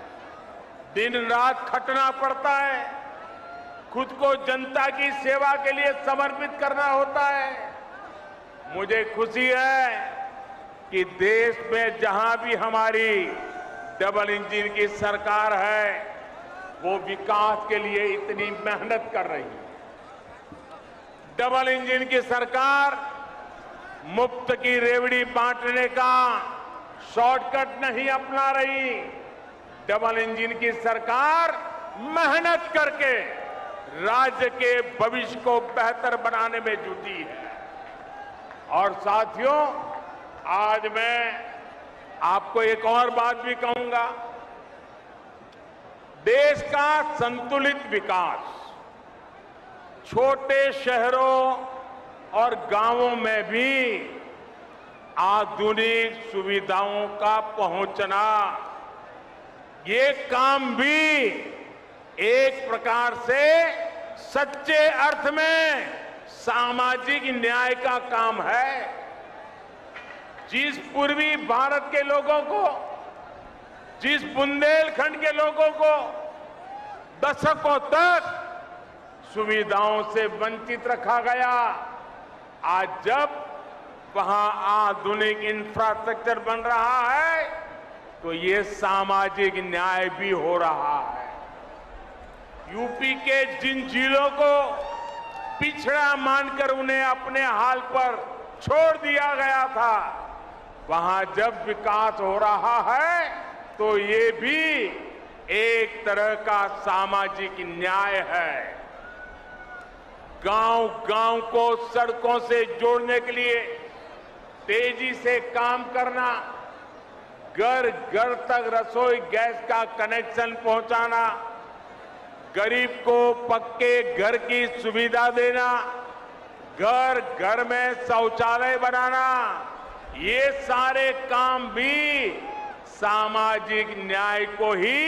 दिन रात खटना पड़ता है, खुद को जनता की सेवा के लिए समर्पित करना होता है। मुझे खुशी है कि देश में जहां भी हमारी डबल इंजन की सरकार है वो विकास के लिए इतनी मेहनत कर रही है। डबल इंजन की सरकार मुफ्त की रेवड़ी बांटने का शॉर्टकट नहीं अपना रही। डबल इंजन की सरकार मेहनत करके राज्य के भविष्य को बेहतर बनाने में जुटी है। और साथियों, आज मैं आपको एक और बात भी कहूंगा। देश का संतुलित विकास छोटे शहरों और गांवों में भी आधुनिक सुविधाओं का पहुंचना, ये काम भी एक प्रकार से सच्चे अर्थ में सामाजिक न्याय का काम है। जिस पूर्वी भारत के लोगों को, जिस बुंदेलखंड के लोगों को दशकों तक सुविधाओं से वंचित रखा गया, आज जब वहां आधुनिक इंफ्रास्ट्रक्चर बन रहा है तो ये सामाजिक न्याय भी हो रहा है। यूपी के जिन जिलों को पिछड़ा मानकर उन्हें अपने हाल पर छोड़ दिया गया था, वहां जब विकास हो रहा है तो ये भी एक तरह का सामाजिक न्याय है। गांव-गांव को सड़कों से जोड़ने के लिए तेजी से काम करना, घर-घर तक रसोई गैस का कनेक्शन पहुंचाना, गरीब को पक्के घर की सुविधा देना, घर-घर में शौचालय बनाना, ये सारे काम भी सामाजिक न्याय को ही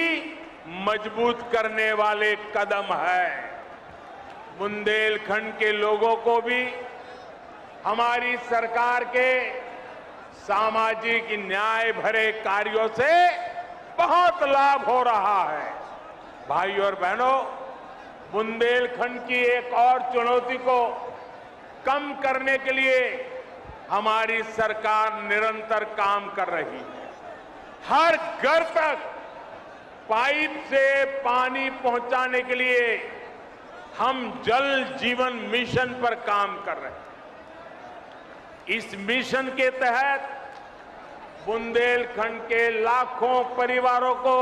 मजबूत करने वाले कदम है। बुंदेलखंड के लोगों को भी हमारी सरकार के सामाजिक न्याय भरे कार्यों से बहुत लाभ हो रहा है। भाइयों और बहनों, बुंदेलखंड की एक और चुनौती को कम करने के लिए हमारी सरकार निरंतर काम कर रही है। हर घर तक पाइप से पानी पहुंचाने के लिए हम जल जीवन मिशन पर काम कर रहे हैं। इस मिशन के तहत बुंदेलखंड के लाखों परिवारों को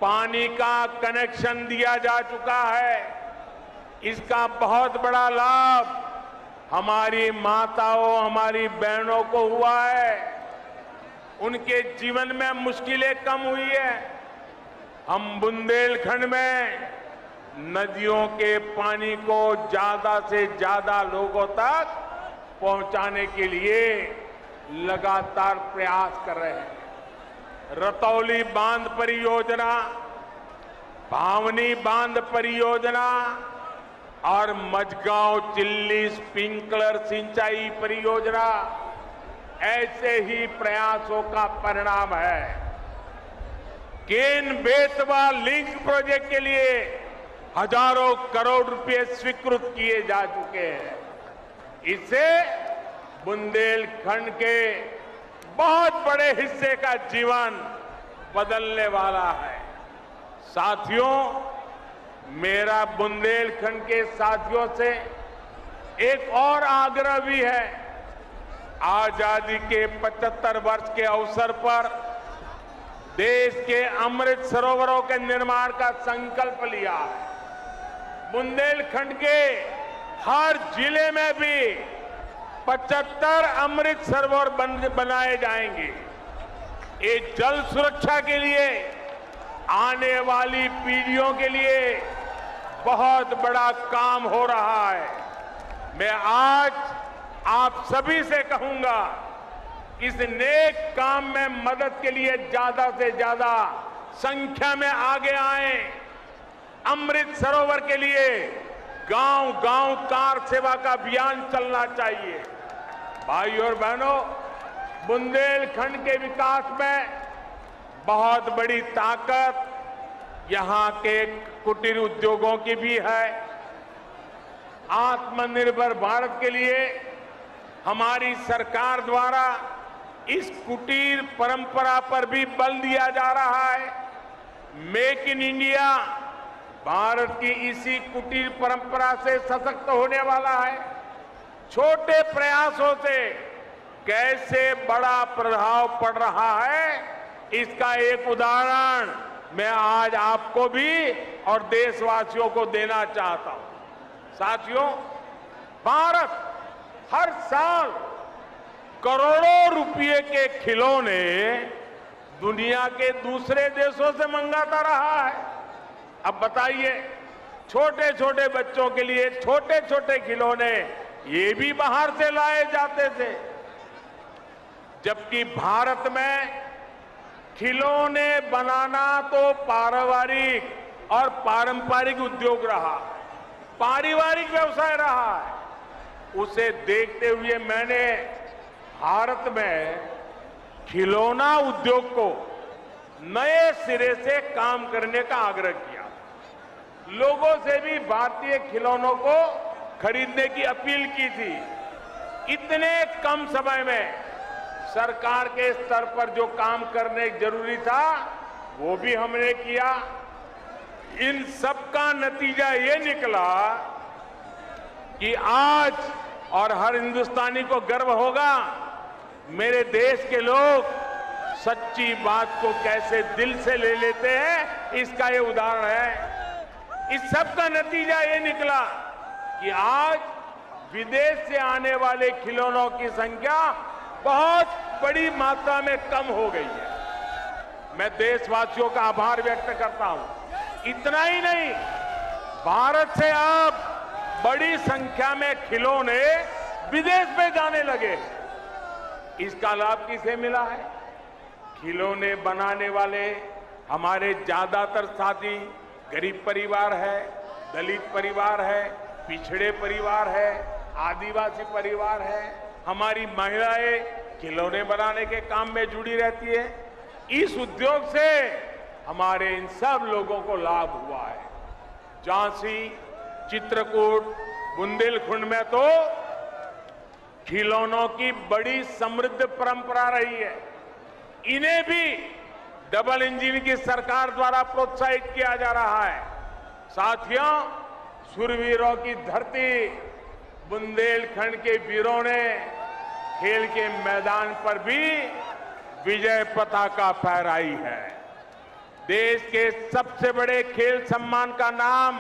पानी का कनेक्शन दिया जा चुका है। इसका बहुत बड़ा लाभ हमारी माताओं, हमारी बहनों को हुआ है। उनके जीवन में मुश्किलें कम हुई है। हम बुंदेलखंड में नदियों के पानी को ज्यादा से ज्यादा लोगों तक पहुंचाने के लिए लगातार प्रयास कर रहे हैं। रतौली बांध परियोजना, भावनी बांध परियोजना और मझगांव चिल्ली स्प्रिंकलर सिंचाई परियोजना ऐसे ही प्रयासों का परिणाम है। केन बेतवा लिंक प्रोजेक्ट के लिए हजारों करोड़ रुपए स्वीकृत किए जा चुके हैं। इससे बुंदेलखंड के बहुत बड़े हिस्से का जीवन बदलने वाला है। साथियों, मेरा बुंदेलखंड के साथियों से एक और आग्रह भी है। आजादी के 75 वर्ष के अवसर पर देश के अमृत सरोवरों के निर्माण का संकल्प लिया है। बुंदेलखंड के हर जिले में भी 75 अमृत सरोवर बनाए जाएंगे। ये जल सुरक्षा के लिए, आने वाली पीढ़ियों के लिए बहुत बड़ा काम हो रहा है। मैं आज आप सभी से कहूंगा, इस नेक काम में मदद के लिए ज्यादा से ज्यादा संख्या में आगे आए। अमृत सरोवर के लिए गांव-गांव कार सेवा का अभियान चलना चाहिए। भाइयों और बहनों, बुंदेलखंड के विकास में बहुत बड़ी ताकत यहां के कुटीर उद्योगों की भी है। आत्मनिर्भर भारत के लिए हमारी सरकार द्वारा इस कुटीर परंपरा पर भी बल दिया जा रहा है। मेक इन इंडिया भारत की इसी कुटीर परंपरा से सशक्त होने वाला है। छोटे प्रयासों से कैसे बड़ा प्रभाव पड़ रहा है, इसका एक उदाहरण मैं आज आपको भी और देशवासियों को देना चाहता हूं। साथियों, भारत हर साल करोड़ों रुपए के खिलौने दुनिया के दूसरे देशों से मंगाता रहा है। अब बताइए, छोटे छोटे बच्चों के लिए छोटे छोटे खिलौने ये भी बाहर से लाए जाते थे, जबकि भारत में खिलौने बनाना तो पारिवारिक और पारंपरिक उद्योग रहा, पारिवारिक व्यवसाय रहा है। उसे देखते हुए मैंने भारत में खिलौना उद्योग को नए सिरे से काम करने का आग्रह किया। लोगों से भी भारतीय खिलौनों को खरीदने की अपील की थी। इतने कम समय में सरकार के स्तर पर जो काम करने जरूरी था वो भी हमने किया। इन सब सबका नतीजा ये निकला कि आज, और हर हिंदुस्तानी को गर्व होगा, मेरे देश के लोग सच्ची बात को कैसे दिल से ले लेते हैं, इसका ये उदाहरण है। इस सब का नतीजा ये निकला कि आज विदेश से आने वाले खिलौनों की संख्या बहुत बड़ी मात्रा में कम हो गई है। मैं देशवासियों का आभार व्यक्त करता हूं। इतना ही नहीं, भारत से अब बड़ी संख्या में खिलौने विदेश में जाने लगे। इसका लाभ किसे मिला है? खिलौने बनाने वाले हमारे ज्यादातर साथी गरीब परिवार है, दलित परिवार है, पिछड़े परिवार है, आदिवासी परिवार है। हमारी महिलाएं खिलौने बनाने के काम में जुड़ी रहती है। इस उद्योग से हमारे इन सब लोगों को लाभ हुआ है। झांसी, चित्रकूट, बुंदेलखंड में तो खिलौनों की बड़ी समृद्ध परंपरा रही है। इन्हें भी डबल इंजन की सरकार द्वारा प्रोत्साहित किया जा रहा है। साथियों, शूरवीरों की धरती बुंदेलखंड के वीरों ने खेल के मैदान पर भी विजय पताका फहराई है। देश के सबसे बड़े खेल सम्मान का नाम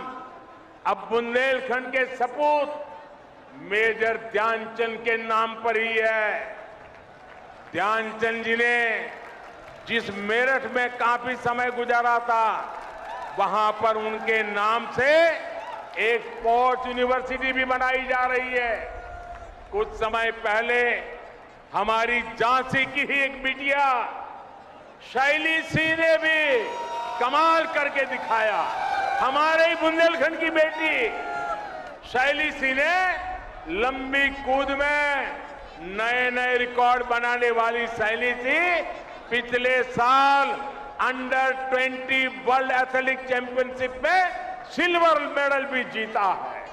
अब बुंदेलखंड के सपूत मेजर ध्यानचंद के नाम पर ही है। ध्यानचंद जी ने जिस मेरठ में काफी समय गुजारा था, वहां पर उनके नाम से एक स्पोर्ट्स यूनिवर्सिटी भी बनाई जा रही है। कुछ समय पहले हमारी झांसी की ही एक बिटिया शैली सिंह ने भी कमाल करके दिखाया। हमारे ही बुंदेलखंड की बेटी शैली सिंह ने लंबी कूद में नए नए रिकॉर्ड बनाने वाली शैली सिंह पिछले साल अंडर 20 वर्ल्ड एथलेटिक चैंपियनशिप में सिल्वर मेडल भी जीता है।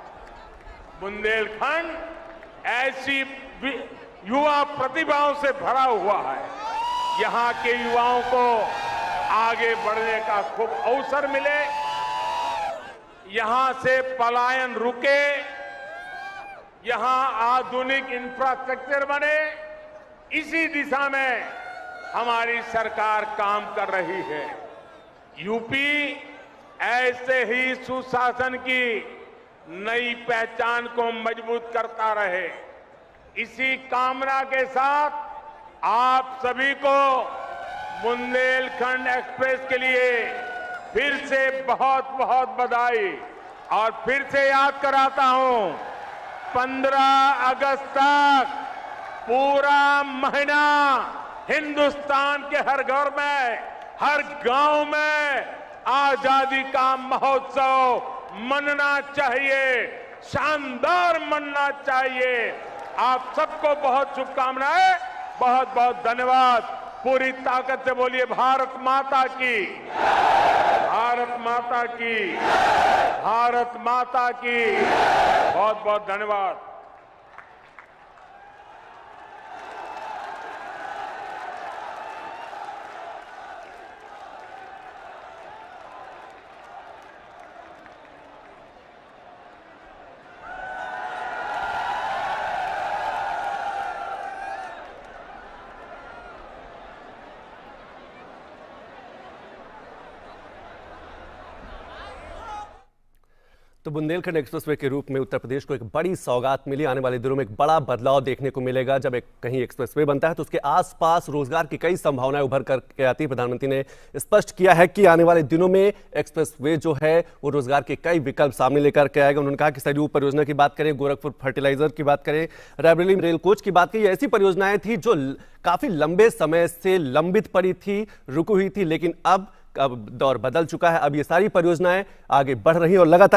बुंदेलखंड ऐसी युवा प्रतिभाओं से भरा हुआ है। यहाँ के युवाओं को आगे बढ़ने का खूब अवसर मिले, यहाँ से पलायन रुके, यहाँ आधुनिक इंफ्रास्ट्रक्चर बने, इसी दिशा में हमारी सरकार काम कर रही है। यूपी ऐसे ही सुशासन की नई पहचान को मजबूत करता रहे, इसी कामना के साथ आप सभी को बुंदेलखंड एक्सप्रेस के लिए फिर से बहुत बहुत बधाई। और फिर से याद कराता हूं, 15 अगस्त तक पूरा महीना हिंदुस्तान के हर घर में, हर गांव में आजादी का महोत्सव मनना चाहिए, शानदार मनना चाहिए। आप सबको बहुत शुभकामनाएं, बहुत बहुत धन्यवाद। पूरी ताकत से बोलिए भारत माता की, भारत माता की, भारत माता की। बहुत बहुत धन्यवाद। तो बुंदेलखंड एक्सप्रेसवे के रूप में उत्तर प्रदेश को एक बड़ी सौगात मिली। आने वाले दिनों में एक बड़ा बदलाव देखने को मिलेगा। जब एक कहीं एक्सप्रेसवे बनता है तो उसके आसपास रोजगार की कई संभावनाएं उभर करके आती है। प्रधानमंत्री ने स्पष्ट किया है कि आने वाले दिनों में एक्सप्रेसवे जो है वो रोजगार के कई विकल्प सामने लेकर के आएगा। उन्होंने कहा कि सरयू परियोजना की बात करें, गोरखपुर फर्टिलाइजर की बात करें, रायबरेली रेल कोच की बात करें, ऐसी परियोजनाएं थी जो काफी लंबे समय से लंबित पड़ी थी, रुकी हुई थी, लेकिन अब दौर बदल चुका है। अब ये सारी परियोजनाएं आगे बढ़ रही और लगातार